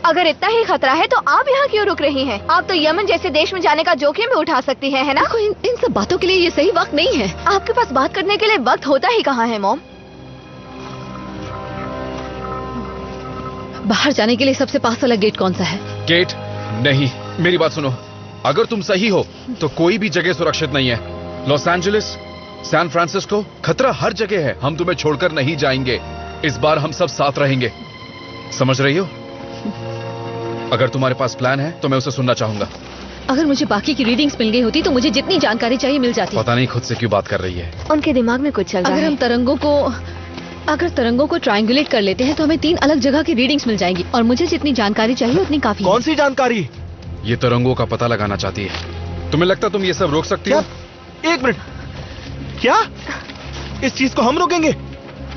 अगर इतना ही खतरा है तो आप यहाँ क्यों रुक रही हैं? आप तो यमन जैसे देश में जाने का जोखिम भी उठा सकती हैं, है ना? इन सब बातों के लिए ये सही वक्त नहीं है। आपके पास बात करने के लिए वक्त होता ही कहाँ है मॉम? बाहर जाने के लिए सबसे पास वाला गेट कौन सा है? गेट नहीं, मेरी बात सुनो। अगर तुम सही हो तो कोई भी जगह सुरक्षित नहीं है। लॉस एंजलिस, सैन फ्रांसिस्को, खतरा हर जगह है। हम तुम्हें छोड़कर नहीं जाएंगे। इस बार हम सब साथ रहेंगे, समझ रही हो? अगर तुम्हारे पास प्लान है तो मैं उसे सुनना चाहूंगा। अगर मुझे बाकी की रीडिंग्स मिल गई होती तो मुझे जितनी जानकारी चाहिए मिल जाती। पता नहीं खुद से क्यों बात कर रही है। उनके दिमाग में कुछ चल रहा है। अगर तरंगों को ट्रायंगुलेट कर लेते हैं तो हमें 3 अलग जगह की रीडिंग्स मिल जाएंगी और मुझे जितनी जानकारी चाहिए उतनी काफी है। कौन सी जानकारी? ये तरंगों का पता लगाना चाहती है। तुम्हें लगता तुम ये सब रोक सकती हो? एक मिनट, क्या इस चीज को हम रोकेंगे?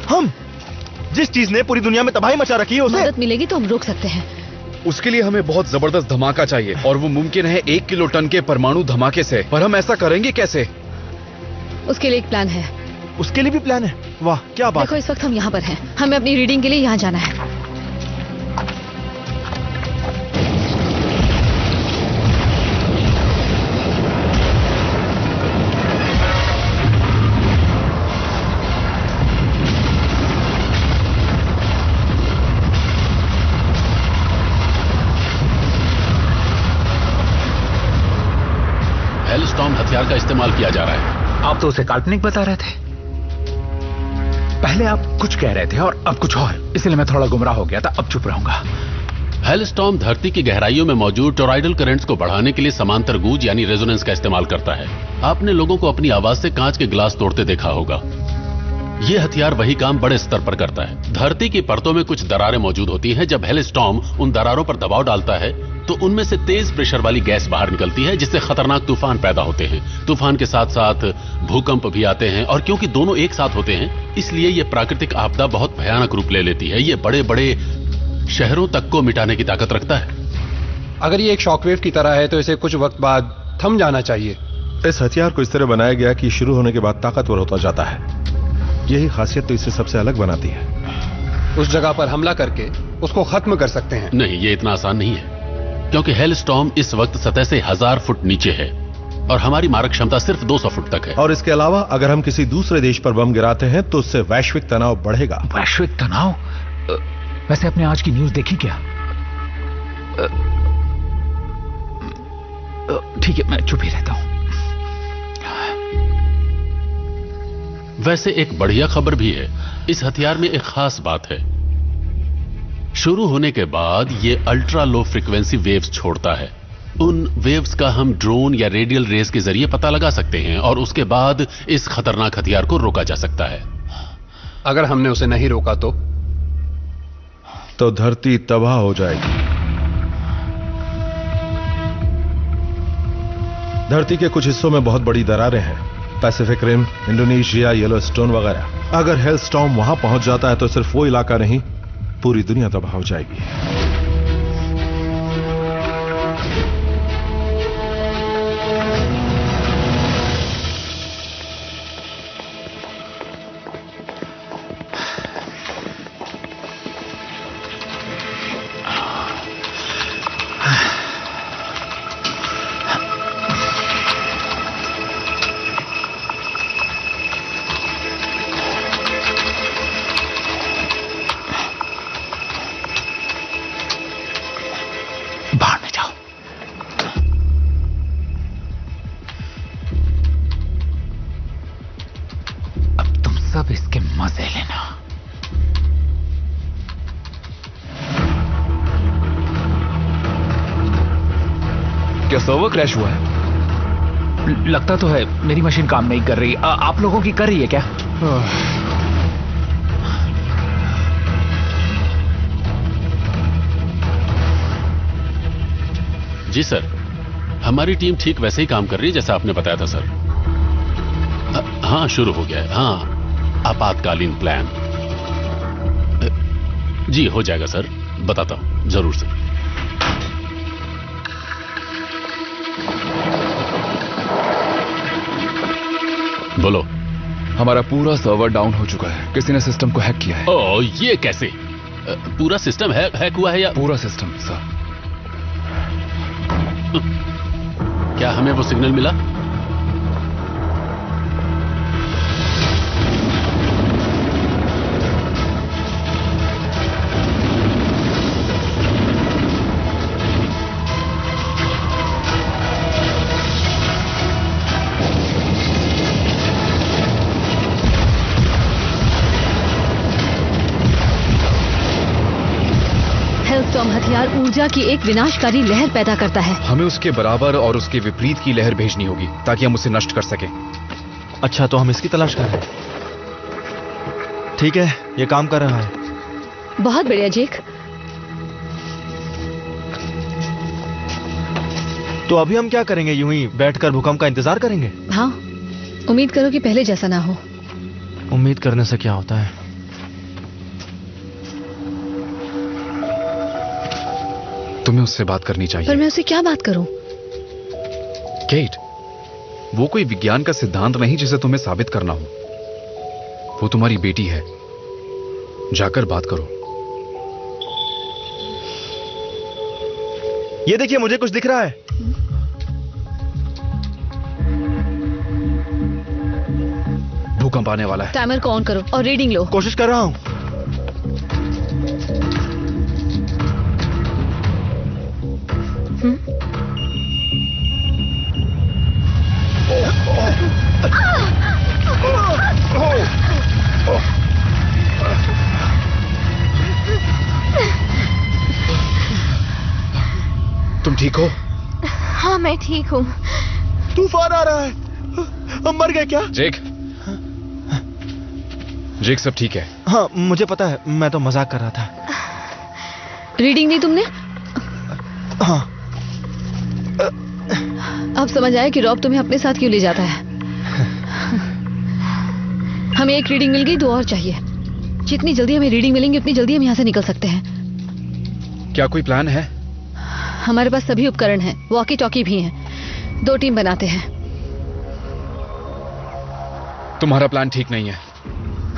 हम जिस चीज ने पूरी दुनिया में तबाही मचा रखी है उसे? मदद मिलेगी तो हम रोक सकते हैं। उसके लिए हमें बहुत जबरदस्त धमाका चाहिए और वो मुमकिन है 1 किलो टन के परमाणु धमाके से। पर हम ऐसा करेंगे कैसे? उसके लिए एक प्लान है। उसके लिए भी प्लान है? वाह क्या बात। देखो इस वक्त हम यहाँ पर हैं। हमें अपनी रीडिंग के लिए यहाँ जाना है। हेलस्टॉर्म हथियार का इस्तेमाल किया जा रहा है। आप तो उसे काल्पनिक बता रहे थे। पहले आप कुछ कह रहे थे और अब कुछ और, इसलिए मैं थोड़ा गुमराह हो गया था। अब चुप रहूंगा। हेलस्टॉर्म धरती की गहराइयों में मौजूद टोरॉइडल करंट्स को बढ़ाने के लिए समांतर गूंज यानी रेजोनेंस का इस्तेमाल करता है। आपने लोगों को अपनी आवाज से कांच के गिलास तोड़ते देखा होगा। ये हथियार वही काम बड़े स्तर पर करता है। धरती की परतों में कुछ दरारें मौजूद होती हैं। जब हेलस्टॉर्म उन दरारों पर दबाव डालता है तो उनमें से तेज प्रेशर वाली गैस बाहर निकलती है, जिससे खतरनाक तूफान पैदा होते हैं। तूफान के साथ साथ भूकंप भी आते हैं और क्योंकि दोनों एक साथ होते हैं इसलिए ये प्राकृतिक आपदा बहुत भयानक रूप ले लेती है। ये बड़े बड़े शहरों तक को मिटाने की ताकत रखता है। अगर ये एक शॉकवेव की तरह है तो इसे कुछ वक्त बाद थम जाना चाहिए। इस हथियार को इस तरह बनाया गया कि शुरू होने के बाद ताकतवर होता जाता है। यही खासियत तो इसे सबसे अलग बनाती है। उस जगह पर हमला करके उसको खत्म कर सकते हैं। नहीं, ये इतना आसान नहीं है क्योंकि हेलस्टॉर्म इस वक्त सतह से 1000 फुट नीचे है और हमारी मारक क्षमता सिर्फ 200 फुट तक है। और इसके अलावा अगर हम किसी दूसरे देश पर बम गिराते हैं तो उससे वैश्विक तनाव बढ़ेगा। वैश्विक तनाव? वैसे आपने आज की न्यूज देखी क्या? ठीक है, मैं चुप ही रहता हूं। वैसे एक बढ़िया खबर भी है। इस हथियार में एक खास बात है। शुरू होने के बाद ये अल्ट्रा लो फ्रीक्वेंसी वेव्स छोड़ता है। उन वेव्स का हम ड्रोन या रेडियल रेस के जरिए पता लगा सकते हैं और उसके बाद इस खतरनाक हथियार को रोका जा सकता है। अगर हमने उसे नहीं रोका तो धरती तबाह हो जाएगी। धरती के कुछ हिस्सों में बहुत बड़ी दरारें हैं। पैसिफिक रिम, इंडोनेशिया, येलोस्टोन वगैरह। अगर हेलस्टॉर्म वहां पहुंच जाता है तो सिर्फ वो इलाका नहीं, पूरी दुनिया तबाह हो जाएगी। सब इसके मजे लेना। क्या सर्वर क्रैश हुआ है? लगता तो है मेरी मशीन काम नहीं कर रही। आप लोगों की कर रही है क्या? जी सर, हमारी टीम ठीक वैसे ही काम कर रही है जैसा आपने बताया था सर। हाँ, शुरू हो गया है। हाँ, आपातकालीन प्लान। जी हो जाएगा सर, बताता हूं जरूर सर। बोलो। हमारा पूरा सर्वर डाउन हो चुका है। किसी ने सिस्टम को हैक किया है। ओह, ये कैसे? पूरा सिस्टम हैक हुआ है या? पूरा सिस्टम सर। क्या हमें वो सिग्नल मिला? हथियार ऊर्जा की एक विनाशकारी लहर पैदा करता है। हमें उसके बराबर और उसके विपरीत की लहर भेजनी होगी ताकि हम उसे नष्ट कर सकें। अच्छा, तो हम इसकी तलाश कर रहे हैं। ठीक है, ये काम कर रहा है। बहुत बढ़िया जेक। तो अभी हम क्या करेंगे? यूं ही बैठकर भूकंप का इंतजार करेंगे? हाँ, उम्मीद करो कि पहले जैसा ना हो। उम्मीद करने से क्या होता है? तुम्हें उससे बात करनी चाहिए। पर मैं उससे क्या बात करूं? केट, वो कोई विज्ञान का सिद्धांत नहीं जिसे तुम्हें साबित करना हो। वो तुम्हारी बेटी है, जाकर बात करो। ये देखिए, मुझे कुछ दिख रहा है। भूकंप आने वाला है। टाइमर को ऑन करो और रीडिंग लो। कोशिश कर रहा हूं। तुम ठीक हो? हाँ, मैं ठीक हूँ। तूफान आ रहा है। हम मर गए क्या? जेक, जेक सब ठीक है। हाँ, मुझे पता है, मैं तो मजाक कर रहा था। रीडिंग दी तुमने? हाँ। अब समझ आया कि रॉब तुम्हें अपने साथ क्यों ले जाता है। हमें एक रीडिंग मिल गई, 2 और चाहिए। जितनी जल्दी हमें रीडिंग मिलेंगी उतनी जल्दी हम यहाँ से निकल सकते हैं। क्या कोई प्लान है? हमारे पास सभी उपकरण हैं, वॉकी टॉकी भी हैं। 2 टीम बनाते हैं। तुम्हारा प्लान ठीक नहीं है।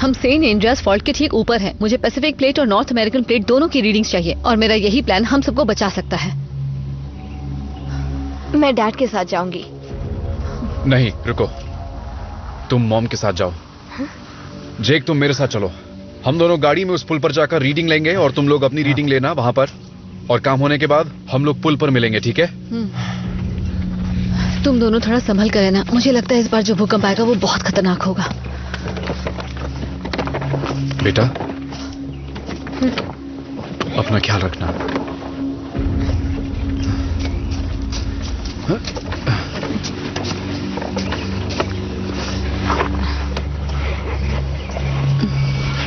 हम सेंट एंड्रियास फॉल्ट के ठीक ऊपर हैं। मुझे पैसिफिक प्लेट और नॉर्थ अमेरिकन प्लेट दोनों की रीडिंग्स चाहिए और मेरा यही प्लान हम सबको बचा सकता है। मैं डैड के साथ जाऊंगी। नहीं, रुको। तुम मॉम के साथ जाओ। जेक, तुम मेरे साथ चलो। हम दोनों गाड़ी में उस पुल पर जाकर रीडिंग लेंगे और तुम लोग अपनी रीडिंग लेना वहां पर। और काम होने के बाद हम लोग पुल पर मिलेंगे, ठीक है? तुम दोनों थोड़ा संभल कर रहना। मुझे लगता है इस बार जो भूकंप आएगा वो बहुत खतरनाक होगा। बेटा, अपना ख्याल रखना।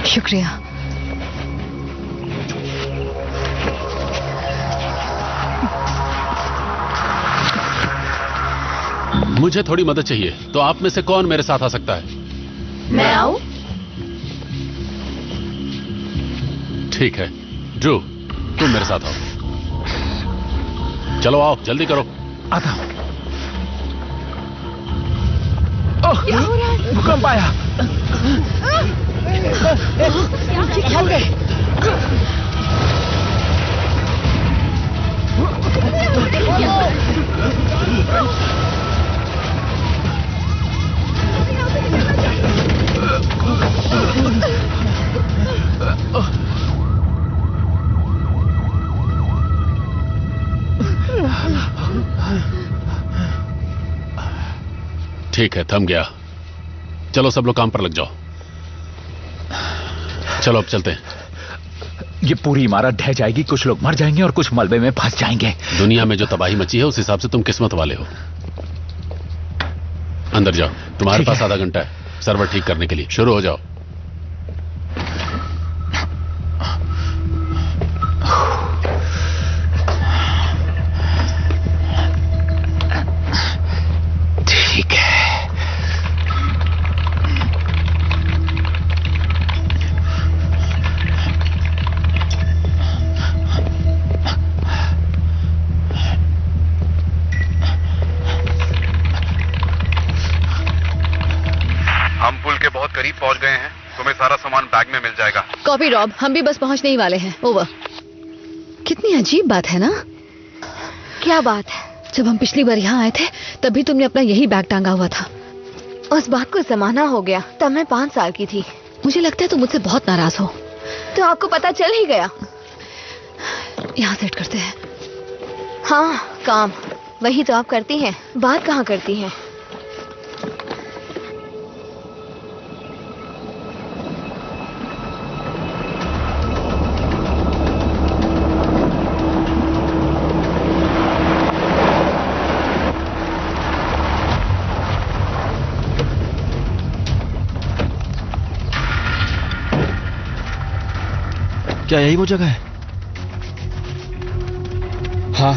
शुक्रिया। मुझे थोड़ी मदद चाहिए, तो आप में से कौन मेरे साथ आ सकता है? मैं आऊं? ठीक है, ड्रू, तुम मेरे साथ आओ। चलो आओ, जल्दी करो। आता हूं। भूकंप आया। क्या हो गए? ठीक है, थम गया। चलो सब लोग काम पर लग जाओ। चलो अब चलते हैं। ये पूरी इमारत ढह जाएगी, कुछ लोग मर जाएंगे और कुछ मलबे में फंस जाएंगे। दुनिया में जो तबाही मची है उस हिसाब से तुम किस्मत वाले हो। अंदर जाओ, तुम्हारे पास आधा घंटा है सर्वर ठीक करने के लिए। शुरू हो जाओ। ठीक है। हम पुल के बहुत करीब पहुंच गए हैं। तुम्हें सारा सामान बैग में मिल जाएगा। कॉपी रॉब, हम भी बस पहुंचने ही वाले हैं। ओवर। कितनी अजीब बात है ना? क्या बात है? जब हम पिछली बार यहाँ आए थे तभी तुमने अपना यही बैग टांगा हुआ था। उस बात को जमाना हो गया, तब मैं 5 साल की थी। मुझे लगता है तुम मुझसे बहुत नाराज हो। तो आपको पता चल ही गया। यहाँ सेट करते हैं। हाँ, काम वही तो आप करती हैं, बात कहाँ करती हैं? क्या यही वो जगह है? हाँ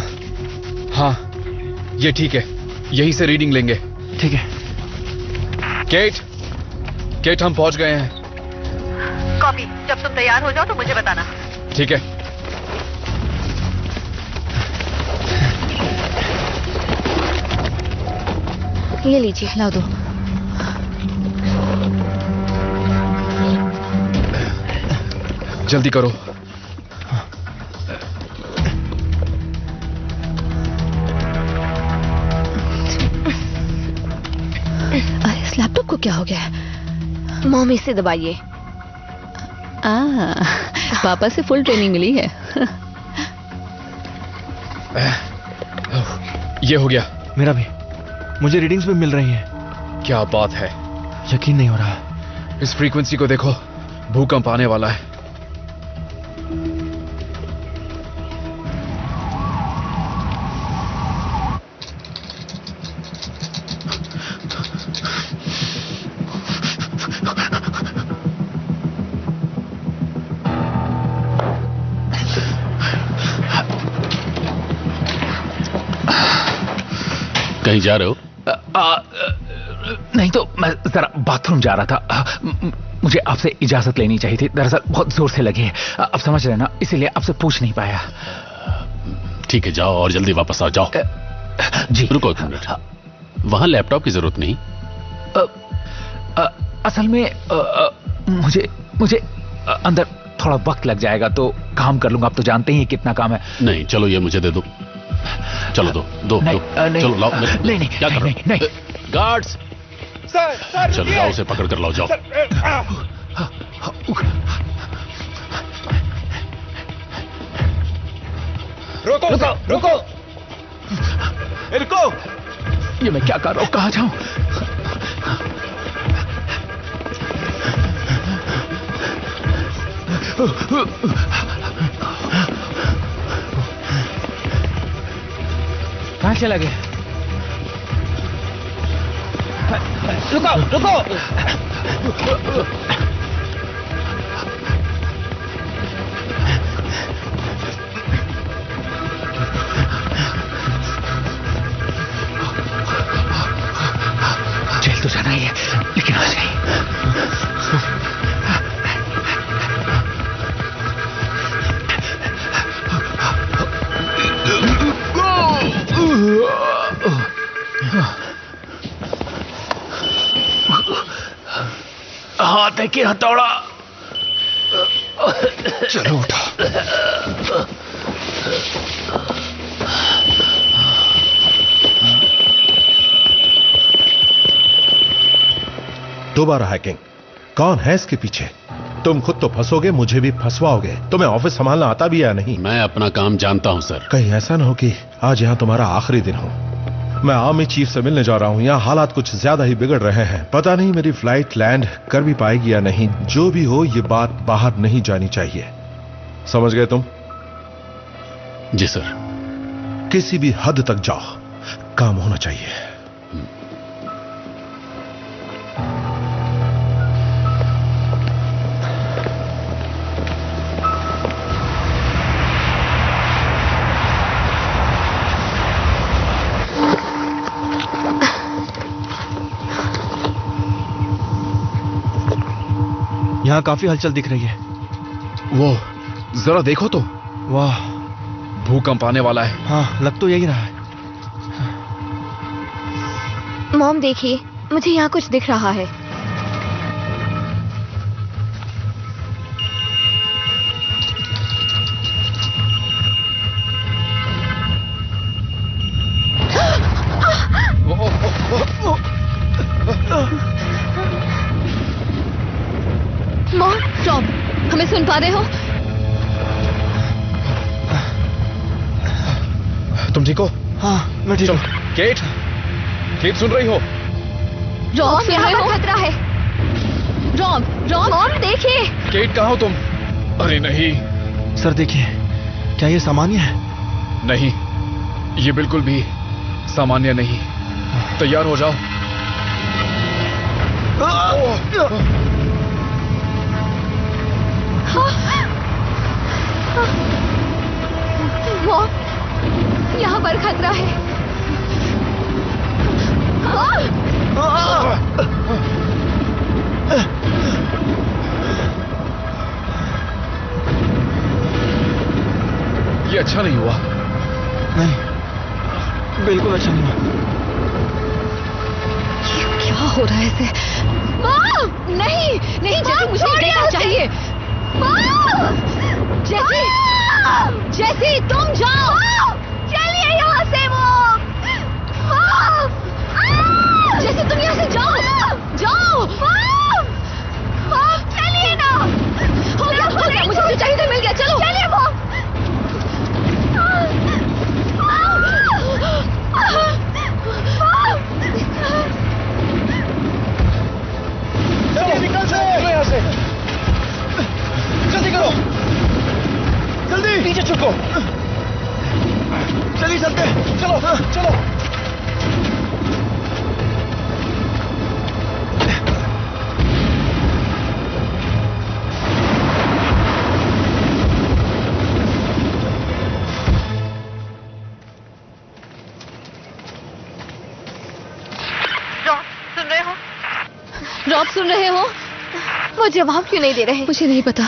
हाँ, ये ठीक है, यहीं से रीडिंग लेंगे। ठीक है। केट हम पहुंच गए हैं। कॉपी। जब तुम तैयार हो जाओ तो मुझे बताना। ठीक है। ये लीजिए। लाओ दो। जल्दी करो। अरे इस लैपटॉप को क्या हो गया है? मॉम इसे दबाइए। पापा से फुल ट्रेनिंग मिली है। ये हो गया। मेरा भी। मुझे रीडिंग्स भी मिल रही है। क्या बात है, यकीन नहीं हो रहा। इस फ्रीक्वेंसी को देखो, भूकंप आने वाला है। कहीं जा रहे हो? नहीं तो मैं जरा बाथरूम जा रहा था। मुझे आपसे इजाजत लेनी चाहिए थी, दरअसल बहुत जोर से लगी है। अब समझ रहे ना, इसीलिए आपसे पूछ नहीं पाया। ठीक है, जाओ और जल्दी वापस आओ। जाओ। जी। रुको एक मिनट, वहां लैपटॉप की जरूरत नहीं। असल में मुझे अंदर थोड़ा वक्त लग जाएगा तो काम कर लूंगा। आप तो जानते ही कितना काम है। नहीं, चलो ये मुझे दे दो। चलो दो। चलो लाओ। नहीं, क्या कर रहे हो? गार्ड्स, चलो जाओ, उसे पकड़ कर लाओ। जाओ। रुको। ये मैं क्या कर रहा हूं? कहां जाऊं? कहां चला गया? रुको। जेल तो जाना ही है, लेकिन आज नहीं। हाथ है कि हथौड़ा? चलो उठा। दोबारा हैकिंग। कौन है इसके पीछे? तुम खुद तो फंसोगे, मुझे भी फंसवाओगे। तुम्हें ऑफिस संभालना आता भी या नहीं? मैं अपना काम जानता हूं सर। कहीं ऐसा ना हो कि आज यहां तुम्हारा आखिरी दिन हो। मैं आर्मी चीफ से मिलने जा रहा हूं। यहां हालात कुछ ज्यादा ही बिगड़ रहे हैं। पता नहीं मेरी फ्लाइट लैंड कर भी पाएगी या नहीं। जो भी हो, ये बात बाहर नहीं जानी चाहिए। समझ गए तुम? जी सर। किसी भी हद तक जाओ, काम होना चाहिए। यहाँ काफी हलचल दिख रही है। वो जरा देखो तो। वाह, भूकंप आने वाला है। हाँ, लग तो यही रहा है। मॉम देखिए, मुझे यहाँ कुछ दिख रहा है। मॉम, टॉम, हमें सुन पा रहे हो? तुम ठीक हो? हाँ, मैं ठीक हूँ। केट सुन रही हो? रॉब, सुन रहे हो? खतरा है। रॉब, मॉम देखिए। केट कहाँ हो तुम? अरे नहीं। सर देखिए, क्या ये सामान्य है? नहीं, ये बिल्कुल भी सामान्य नहीं। तैयार हो जाओ। पर खतरा है। ये अच्छा नहीं हुआ। नहीं, बिल्कुल अच्छा नहीं हुआ। क्या हो रहा है इसे? नहीं नहीं जैसी मुझे देखना चाहिए। जैसी जैसी तुम जाओ। चलिए यहाँ से वो। जैसी तुम यहाँ से जाओ जाओ। चलिए ना। हो गया मुझे जो चाहिए था मिल गया। चलो चलिए वो। निकल चलो यहाँ से। जल्दी करो, जल्दी पीछे छुपो। जल्दी चलते, चलो चलो। रॉब सुन रहे हो? वो जवाब क्यों नहीं दे रहे? मुझे नहीं पता।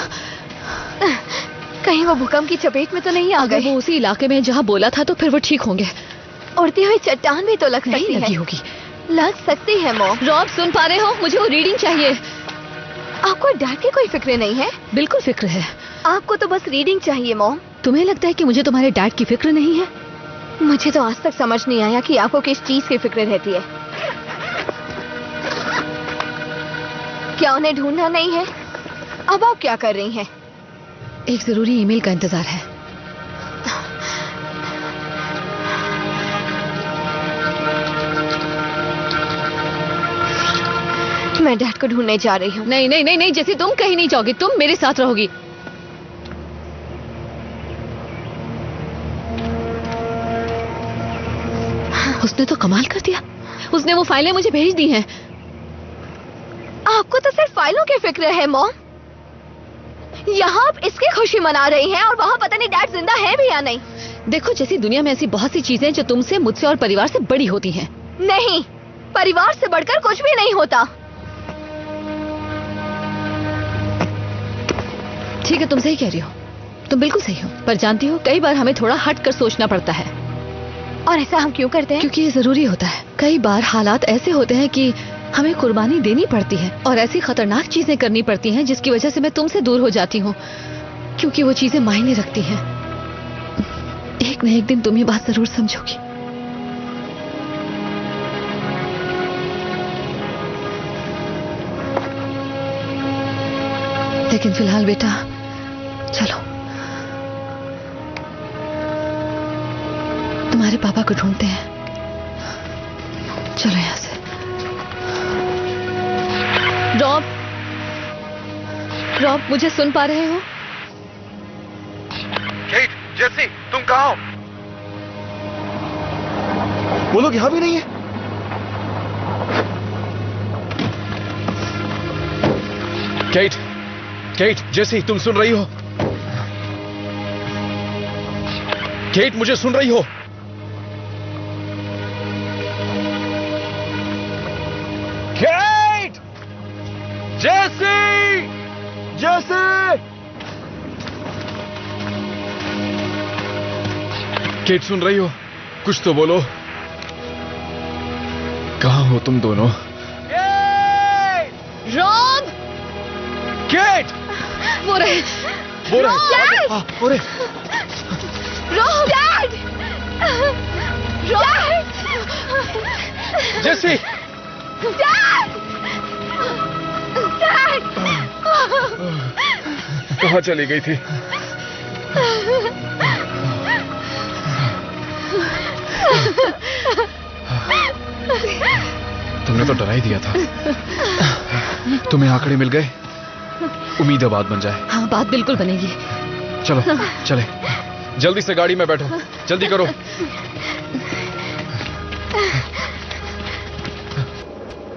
कहीं वो भूकंप की चपेट में तो नहीं आ गए? वो उसी इलाके में जहाँ बोला था तो फिर वो ठीक होंगे। उड़ती हुई चट्टान भी तो लग सकती है। लगी होगी। लग सकती है मॉम। रॉब सुन पा रहे हो? मुझे वो रीडिंग चाहिए। आपको डैड की कोई फिक्र नहीं है? बिल्कुल फिक्र है। आपको तो बस रीडिंग चाहिए मॉम। तुम्हें लगता है कि मुझे तुम्हारे डैड की फिक्र नहीं है? मुझे तो आज तक समझ नहीं आया कि आपको किस चीज की फिक्र रहती है। क्या उन्हें ढूंढना नहीं है? अब आप क्या कर रही हैं? एक जरूरी ईमेल का इंतजार है। मैं डैड को ढूंढने जा रही हूँ। नहीं नहीं नहीं नहीं जैसे तुम कहीं नहीं जाओगी, तुम मेरे साथ रहोगी। उसने तो कमाल कर दिया। उसने वो फाइलें मुझे भेज दी हैं। आपको तो सिर्फ फाइलों की फिक्र है मॉम। यहाँ आप इसकी खुशी मना रही हैं और वहाँ पता नहीं डैड जिंदा है भी या नहीं। देखो जैसी दुनिया में ऐसी बहुत सी चीजें जो तुमसे, मुझसे और परिवार से बड़ी होती हैं। नहीं, परिवार से बढ़कर कुछ भी नहीं होता। ठीक है, तुम सही कह रही हो, तुम बिल्कुल सही हो। पर जानती हो कई बार हमें थोड़ा हट कर सोचना पड़ता है। और ऐसा हम क्यों करते हैं? क्योंकि ये जरूरी होता है। कई बार हालात ऐसे होते हैं कि हमें कुर्बानी देनी पड़ती है और ऐसी खतरनाक चीजें करनी पड़ती हैं जिसकी वजह से मैं तुमसे दूर हो जाती हूँ, क्योंकि वो चीजें मायने रखती हैं। एक न एक दिन तुम ये बात जरूर समझोगी। लेकिन फिलहाल बेटा चलो, तुम्हारे पापा को ढूंढते हैं। चलो यहां से। रॉब, रॉब मुझे सुन पा रहे हो? केट, जेसी, तुम कहाँ हो? वो लोग यहां भी नहीं है। केट, केट, जेसी, तुम सुन रही हो? केट, मुझे सुन रही हो? केट! जेसी! जेसी! केट, सुन रही हो? कुछ तो बोलो। कहाँ हो तुम दोनों? रॉब! केट! वो रहे। वो रहे। रॉब! डैड! रॉब! जेसी! डैड! डैड! कहाँ चली गई थी? तुमने तो डरा ही दिया था। तुम्हें आंकड़े मिल गए? उम्मीद है बात बन जाए। हाँ, बात बिल्कुल बनेगी। चलो चले। जल्दी से गाड़ी में बैठो, जल्दी करो।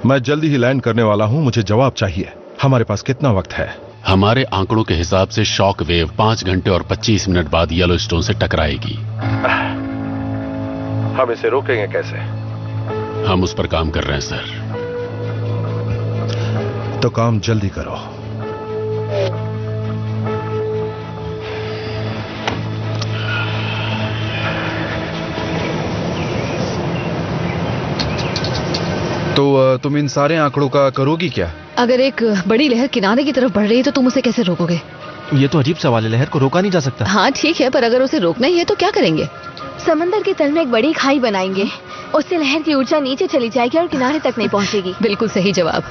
मैं जल्दी ही लैंड करने वाला हूं, मुझे जवाब चाहिए। हमारे पास कितना वक्त है? हमारे आंकड़ों के हिसाब से शॉक वेव 5 घंटे और 25 मिनट बाद येलोस्टोन से टकराएगी। हम इसे रोकेंगे कैसे? हम उस पर काम कर रहे हैं सर। तो काम जल्दी करो। तो तुम इन सारे आंकड़ों का करोगी क्या? अगर एक बड़ी लहर किनारे की तरफ बढ़ रही है तो तुम उसे कैसे रोकोगे? ये तो अजीब सवाल है, लहर को रोका नहीं जा सकता। हाँ ठीक है, पर अगर उसे रोकना ही है तो क्या करेंगे? समंदर के तल में एक बड़ी खाई बनाएंगे, उससे लहर की ऊर्जा नीचे चली जाएगी और किनारे तक नहीं पहुंचेगी। बिल्कुल सही जवाब।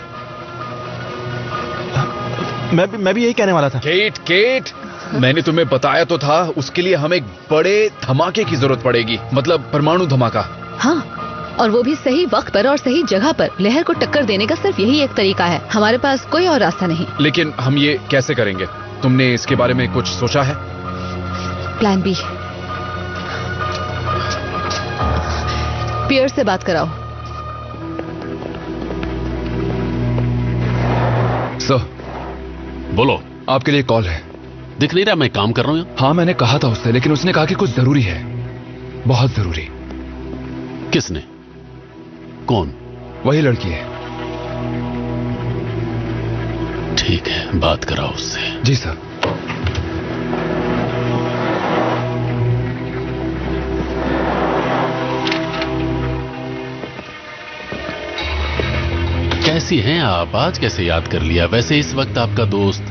मैं भी यही कहने वाला था। केट, मैंने तुम्हें बताया तो था, उसके लिए हमें एक बड़े धमाके की जरूरत पड़ेगी, मतलब परमाणु धमाका। हाँ, और वो भी सही वक्त पर और सही जगह पर। लहर को टक्कर देने का सिर्फ यही एक तरीका है, हमारे पास कोई और रास्ता नहीं। लेकिन हम ये कैसे करेंगे? तुमने इसके बारे में कुछ सोचा है? Plan B. पियर्स से बात कराओ। सर, बोलो। आपके लिए कॉल है। दिख नहीं रहा मैं काम कर रहा हूँ? हाँ, मैंने कहा था उससे, लेकिन उसने कहा कि कुछ जरूरी है, बहुत जरूरी। किसने? कौन? वही लड़की है। ठीक है, बात कराओ उससे। जी सर। कैसी हैं आप? आज कैसे याद कर लिया? वैसे इस वक्त आपका दोस्त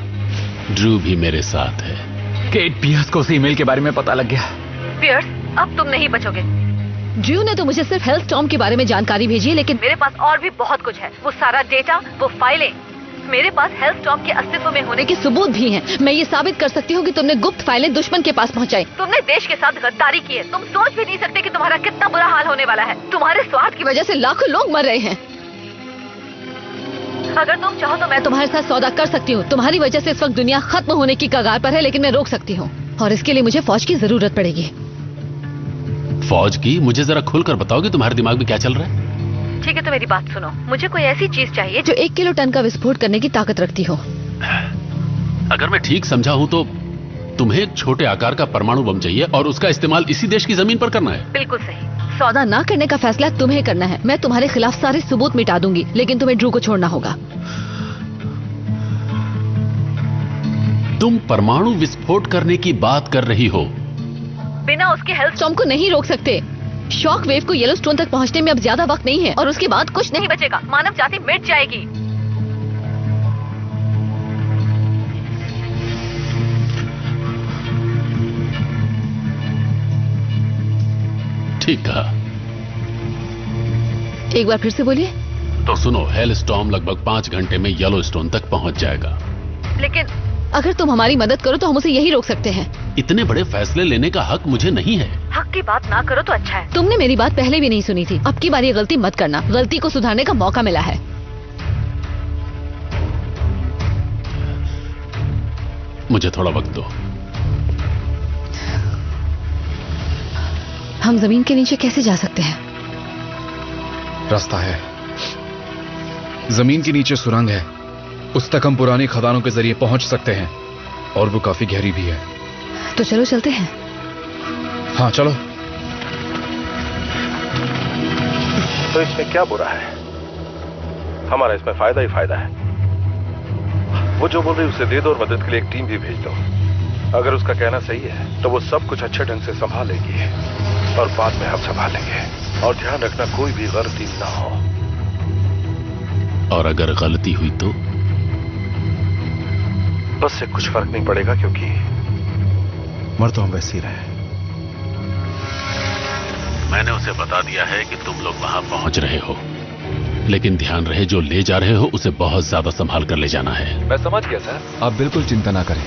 ड्रू भी मेरे साथ है। केट, पियर्स को उस ईमेल के बारे में पता लग गया। पियर्स, अब तुम नहीं बचोगे। ड्रू ने तो मुझे सिर्फ हेल्थ स्टॉर्म के बारे में जानकारी भेजी है, लेकिन मेरे पास और भी बहुत कुछ है। वो सारा डेटा, वो फाइलें, मेरे पास हेल्थ स्टॉर्म के अस्तित्व में होने के सबूत भी हैं। मैं ये साबित कर सकती हूँ कि तुमने गुप्त फाइलें दुश्मन के पास पहुँचाई। तुमने देश के साथ गद्दारी की है। तुम सोच भी नहीं सकते कि तुम्हारा कितना बुरा हाल होने वाला है। तुम्हारे स्वार्थ की वजह से लाखों लोग मर रहे हैं। अगर तुम चाहो तो मैं तुम्हारे साथ सौदा कर सकती हूँ। तुम्हारी वजह से इस वक्त दुनिया खत्म होने की कगार पर है, लेकिन मैं रोक सकती हूँ, और इसके लिए मुझे फौज की जरूरत पड़ेगी। फौज की? मुझे जरा खुलकर बताओगे तुम्हारे दिमाग में क्या चल रहा है? ठीक है, तो मेरी बात सुनो। मुझे कोई ऐसी चीज चाहिए जो 1 किलो टन का विस्फोट करने की ताकत रखती हो। अगर मैं ठीक समझा हूँ तो तुम्हें एक छोटे आकार का परमाणु बम चाहिए और उसका इस्तेमाल इसी देश की जमीन पर करना है। बिल्कुल सही। सौदा ना करने का फैसला तुम्हें करना है। मैं तुम्हारे खिलाफ सारे सबूत मिटा दूंगी, लेकिन तुम्हें ड्रू को छोड़ना होगा। तुम परमाणु विस्फोट करने की बात कर रही हो? बिना उसके हेल्थ स्टॉर्म को नहीं रोक सकते। शॉक वेव को येलोस्टोन तक पहुंचने में अब ज्यादा वक्त नहीं है, और उसके बाद कुछ नहीं बचेगा। मानव जाति मिट जाएगी। ठीक कहा। एक बार फिर से बोलिए। तो सुनो, हेल स्टॉर्म लगभग 5 घंटे में येलोस्टोन तक पहुंच जाएगा। लेकिन अगर तुम हमारी मदद करो तो हम उसे यही रोक सकते हैं। इतने बड़े फैसले लेने का हक मुझे नहीं है। हक की बात ना करो तो अच्छा है। तुमने मेरी बात पहले भी नहीं सुनी थी। अब की बार ये गलती मत करना। गलती को सुधारने का मौका मिला है। मुझे थोड़ा वक्त दो। हम जमीन के नीचे कैसे जा सकते हैं? रास्ता है। जमीन के नीचे सुरंग है, उस तक हम पुरानी खदानों के जरिए पहुंच सकते हैं, और वो काफी गहरी भी है। तो चलो चलते हैं। हाँ चलो। तो इसमें क्या बुरा है? हमारा इसमें फायदा ही फायदा है। वो जो बोल रही उसे दे दो और मदद के लिए एक टीम भी भेज दो। अगर उसका कहना सही है तो वो सब कुछ अच्छे ढंग से संभालेगी, और बाद में हम संभालेंगे। और ध्यान रखना, कोई भी गलती ना हो। और अगर गलती हुई तो? बस से कुछ फर्क नहीं पड़ेगा, क्योंकि मर तो हम वैसे ही रहे। मैंने उसे बता दिया है कि तुम लोग वहां पहुंच रहे हो, लेकिन ध्यान रहे जो ले जा रहे हो उसे बहुत ज्यादा संभाल कर ले जाना है। मैं समझ गया सर। आप बिल्कुल चिंता ना करें।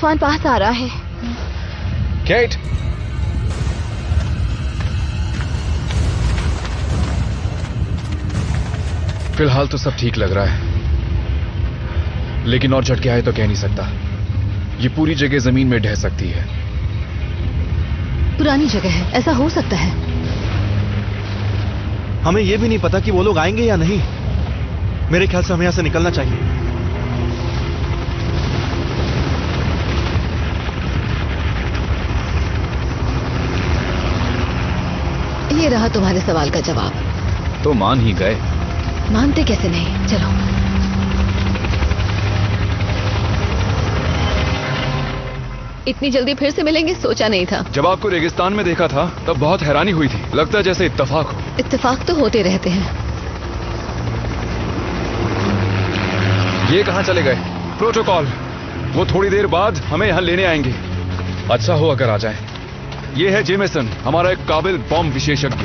तूफान पास आ रहा है। केट, फिलहाल तो सब ठीक लग रहा है, लेकिन और झटके आए तो कह नहीं सकता। ये पूरी जगह जमीन में ढह सकती है। पुरानी जगह है, ऐसा हो सकता है। हमें यह भी नहीं पता कि वो लोग आएंगे या नहीं। मेरे ख्याल से हमें यहां से निकलना चाहिए। ये रहा तुम्हारे सवाल का जवाब। तो मान ही गए। मानते कैसे नहीं, चलो। इतनी जल्दी फिर से मिलेंगे सोचा नहीं था। जब आपको रेगिस्तान में देखा था तब बहुत हैरानी हुई थी, लगता है जैसे इत्तेफाक हो। इत्तेफाक तो होते रहते हैं। ये कहां चले गए? प्रोटोकॉल, वो थोड़ी देर बाद हमें यहां लेने आएंगे। अच्छा हो अगर आ जाए। ये है जेमेसन, हमारा एक काबिल बॉम्ब विशेषज्ञ।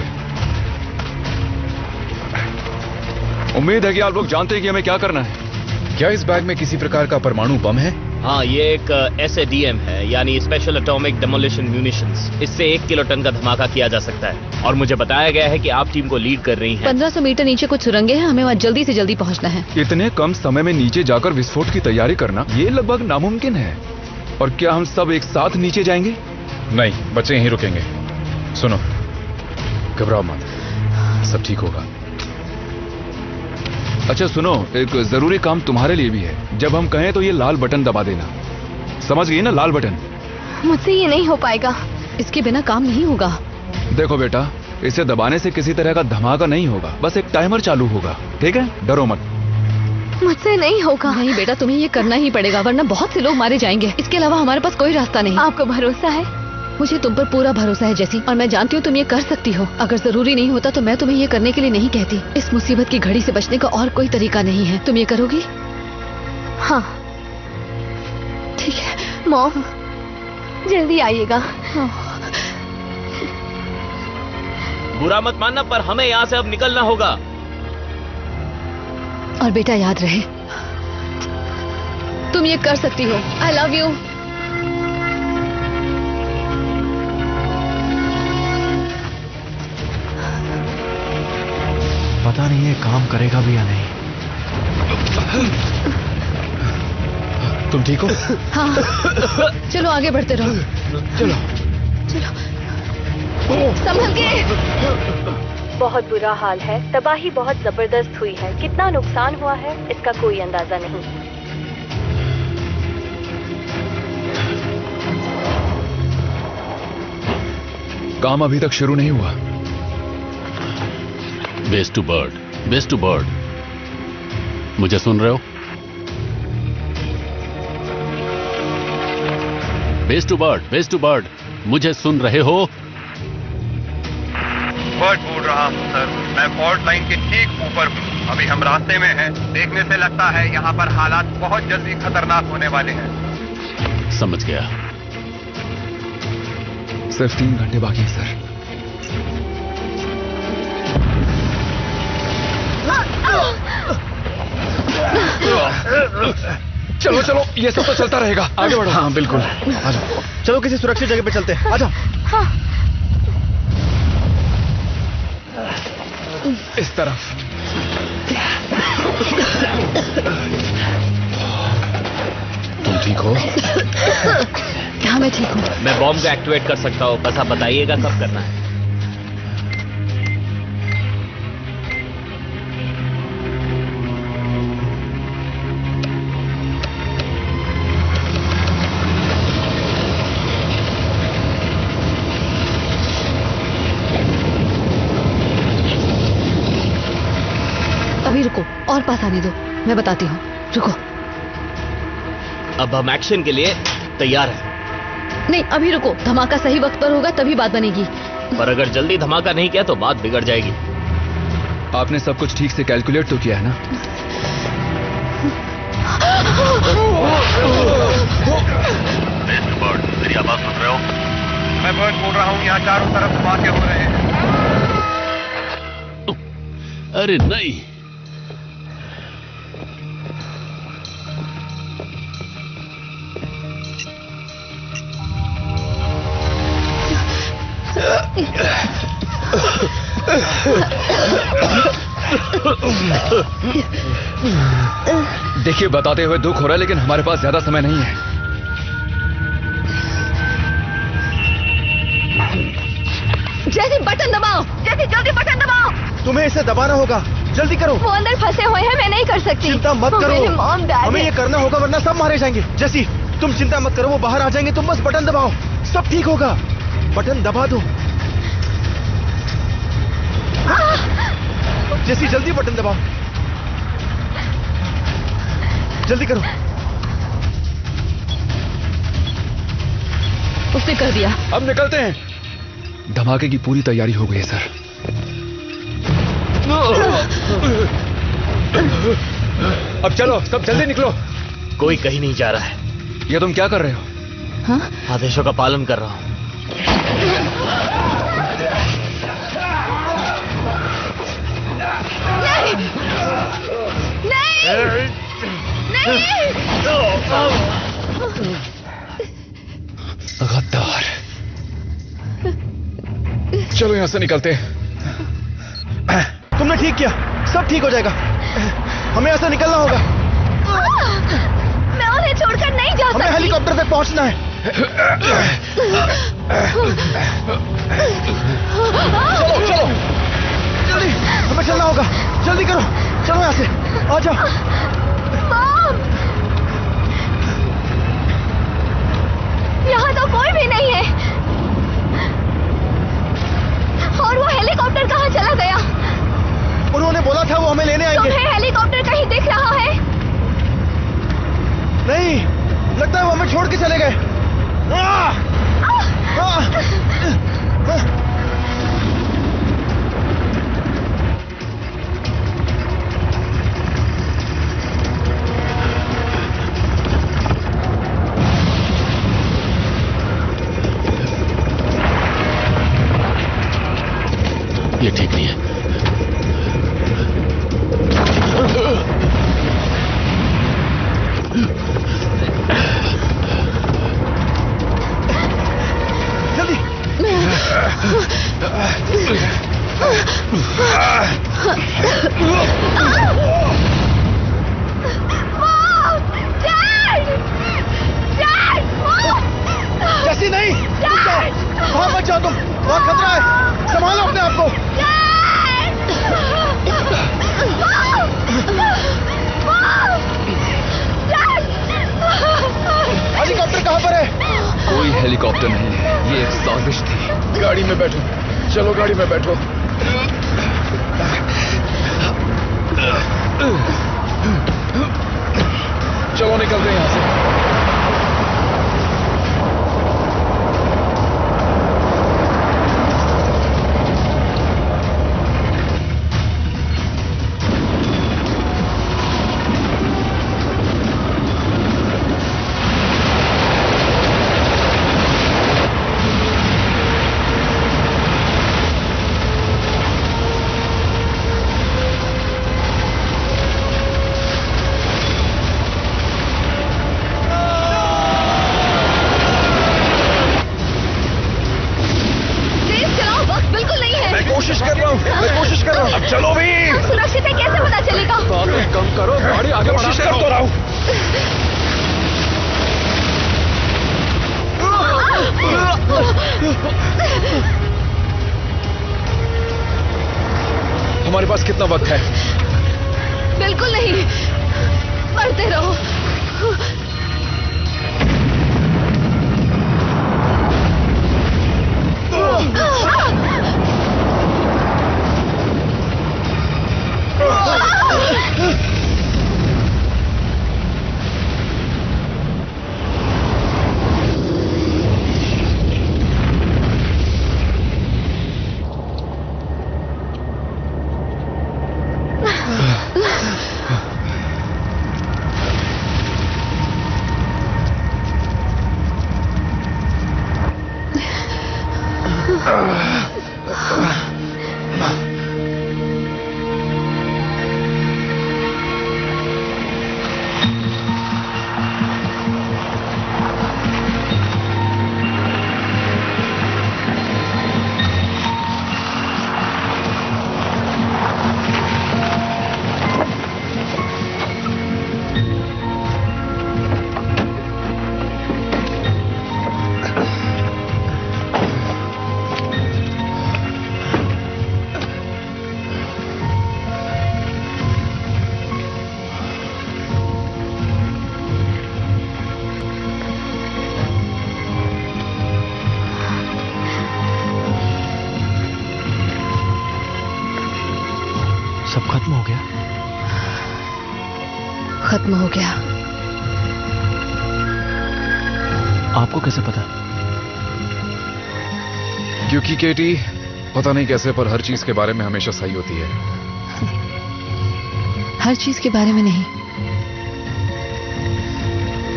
उम्मीद है कि आप लोग जानते हैं कि हमें क्या करना है। क्या इस बैग में किसी प्रकार का परमाणु बम है? हाँ, ये एक SADM है, यानी स्पेशल एटॉमिक डेमोलिशन म्यूनिशंस। इससे 1 किलो टन का धमाका किया जा सकता है। और मुझे बताया गया है कि आप टीम को लीड कर रही हैं। 1500 मीटर नीचे कुछ सुरंगें हैं, हमें वहाँ जल्दी से जल्दी पहुँचना है। इतने कम समय में नीचे जाकर विस्फोट की तैयारी करना ये लगभग नामुमकिन है। और क्या हम सब एक साथ नीचे जाएंगे? नहीं, बच्चे यहीं रुकेंगे। सुनो, घबराओ मत, सब ठीक होगा। अच्छा सुनो, एक जरूरी काम तुम्हारे लिए भी है। जब हम कहें तो ये लाल बटन दबा देना, समझ गई ना? लाल बटन। मुझसे ये नहीं हो पाएगा। इसके बिना काम नहीं होगा। देखो बेटा, इसे दबाने से किसी तरह का धमाका नहीं होगा, बस एक टाइमर चालू होगा, ठीक है? डरो मत। मुझसे नहीं होगा। नहीं बेटा, तुम्हें ये करना ही पड़ेगा, वरना बहुत से लोग मारे जाएंगे। इसके अलावा हमारे पास कोई रास्ता नहीं। आपको भरोसा है? मुझे तुम पर पूरा भरोसा है जैसी, और मैं जानती हूँ तुम ये कर सकती हो। अगर जरूरी नहीं होता तो मैं तुम्हें ये करने के लिए नहीं कहती। इस मुसीबत की घड़ी से बचने का और कोई तरीका नहीं है। तुम ये करोगी? हाँ ठीक है। मॉम, जल्दी आइएगा। बुरा मत मानना, पर हमें यहाँ से अब निकलना होगा। और बेटा याद रहे, तुम ये कर सकती हो। आई लव यू। पता नहीं ये काम करेगा भी या नहीं। तुम ठीक हो? हाँ, चलो आगे बढ़ते रहो। चलो चलो, संभल के। बहुत बुरा हाल है, तबाही बहुत जबरदस्त हुई है। कितना नुकसान हुआ है इसका कोई अंदाजा नहीं। काम अभी तक शुरू नहीं हुआ। Best to bird, best to bird. मुझे सुन रहे हो? Best to bird, best to bird, मुझे सुन रहे हो? बर्ड बोल रहा हूं सर, मैं फॉल्ट लाइन के ठीक ऊपर हूं। अभी हम रास्ते में हैं। देखने से लगता है यहाँ पर हालात बहुत जल्दी खतरनाक होने वाले हैं। समझ गया। सिर्फ 3 घंटे बाकी है सर। चलो चलो, ये सब तो चलता रहेगा। आगे बढ़ो। हाँ बिल्कुल, आ जाओ। चलो किसी सुरक्षित जगह पे चलते हैं, आ जाओ। हाँ। इस तरफ। तुम ठीक हो? हाँ मैं ठीक हूँ। मैं बॉम्ब को एक्टिवेट कर सकता हूँ, बस आप बताइएगा कब करना है। अभी रुको, और पास आने दो, मैं बताती हूँ। रुको। अब हम एक्शन के लिए तैयार हैं। नहीं, अभी रुको, धमाका सही वक्त पर होगा तभी बात बनेगी। पर अगर जल्दी धमाका नहीं किया तो बात बिगड़ जाएगी। आपने सब कुछ ठीक से कैलकुलेट तो किया है ना? बेस्ट बर्ड, मेरी आवाज सुन रहे हो? मैं बर्ड बोल रहा हूँ, यहाँ चारों तरफ धमाके हो रहे हैं। अरे नहीं, देखिए, बताते हुए दुख हो रहा है, लेकिन हमारे पास ज्यादा समय नहीं है। जैसे बटन दबाओ, जैसे जल्दी बटन दबाओ। तुम्हें इसे दबाना होगा, जल्दी करो। वो अंदर फंसे हुए हैं, मैं नहीं कर सकती। चिंता मत करो, हमें ये करना होगा वरना सब मारे जाएंगे। जैसी तुम चिंता मत करो, वो बाहर आ जाएंगे, तुम बस बटन दबाओ, सब ठीक होगा। बटन दबा दो। जैसी जल्दी बटन दबाओ, जल्दी करो। उसने कर दिया। अब निकलते हैं। धमाके की पूरी तैयारी हो गई है सर। अब चलो, सब जल्दी निकलो। कोई कहीं नहीं जा रहा है। ये तुम क्या कर रहे हो? हाँ? आदेशों का पालन कर रहा हूं। नहीं! नहीं! गद्दार। चलो यहां से निकलते हैं। तुमने ठीक किया, सब ठीक हो जाएगा। हमें यहां से निकलना होगा। मैं उन्हें छोड़कर नहीं जा सकती। हमें हेलीकॉप्टर तक पहुंचना है। चलो चलो जल्दी, हमें चलना होगा, जल्दी करो। चलो यहां से, आ जाओ। यहाँ तो कोई भी नहीं है। और वो हेलीकॉप्टर कहाँ चला गया? उन्होंने बोला था वो हमें लेने आएंगे। तुम्हें हेलीकॉप्टर कहीं दिख रहा है? नहीं, लगता है वो हमें छोड़ के चले गए। ये ठीक नहीं है। जल्दी। जैसी नहीं, वहां मत जाओ तुम, वहां खतरा है, संभालो अपने आप को। हेलीकॉप्टर कहां पर है? कोई हेलीकॉप्टर नहीं है, ये एक साजिश थी। गाड़ी में बैठो, चलो गाड़ी में बैठो। चलो निकलते हैं यहां से। चलो भी। सुरक्षित है कैसे पता चलेगा? बातें कम करो, गाड़ी आगे कोशिश कर तो रहा हूं। हमारे पास कितना वक्त है? बिल्कुल नहीं, बढ़ते रहो। खत्म हो गया? खत्म हो गया। आपको कैसे पता? क्योंकि केटी पता नहीं कैसे पर हर चीज के बारे में हमेशा सही होती है। हर चीज के बारे में नहीं।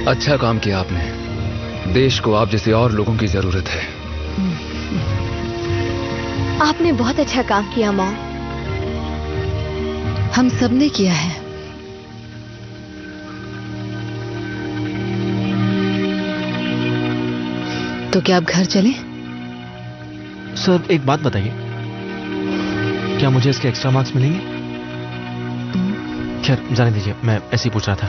अच्छा काम किया आपने। देश को आप जैसे और लोगों की जरूरत है। आपने बहुत अच्छा काम किया मॉम। हम सबने किया है। तो क्या आप घर चलें? सर एक बात बताइए, क्या मुझे इसके एक्स्ट्रा मार्क्स मिलेंगे? खैर जाने दीजिए, मैं ऐसे ही पूछ रहा था।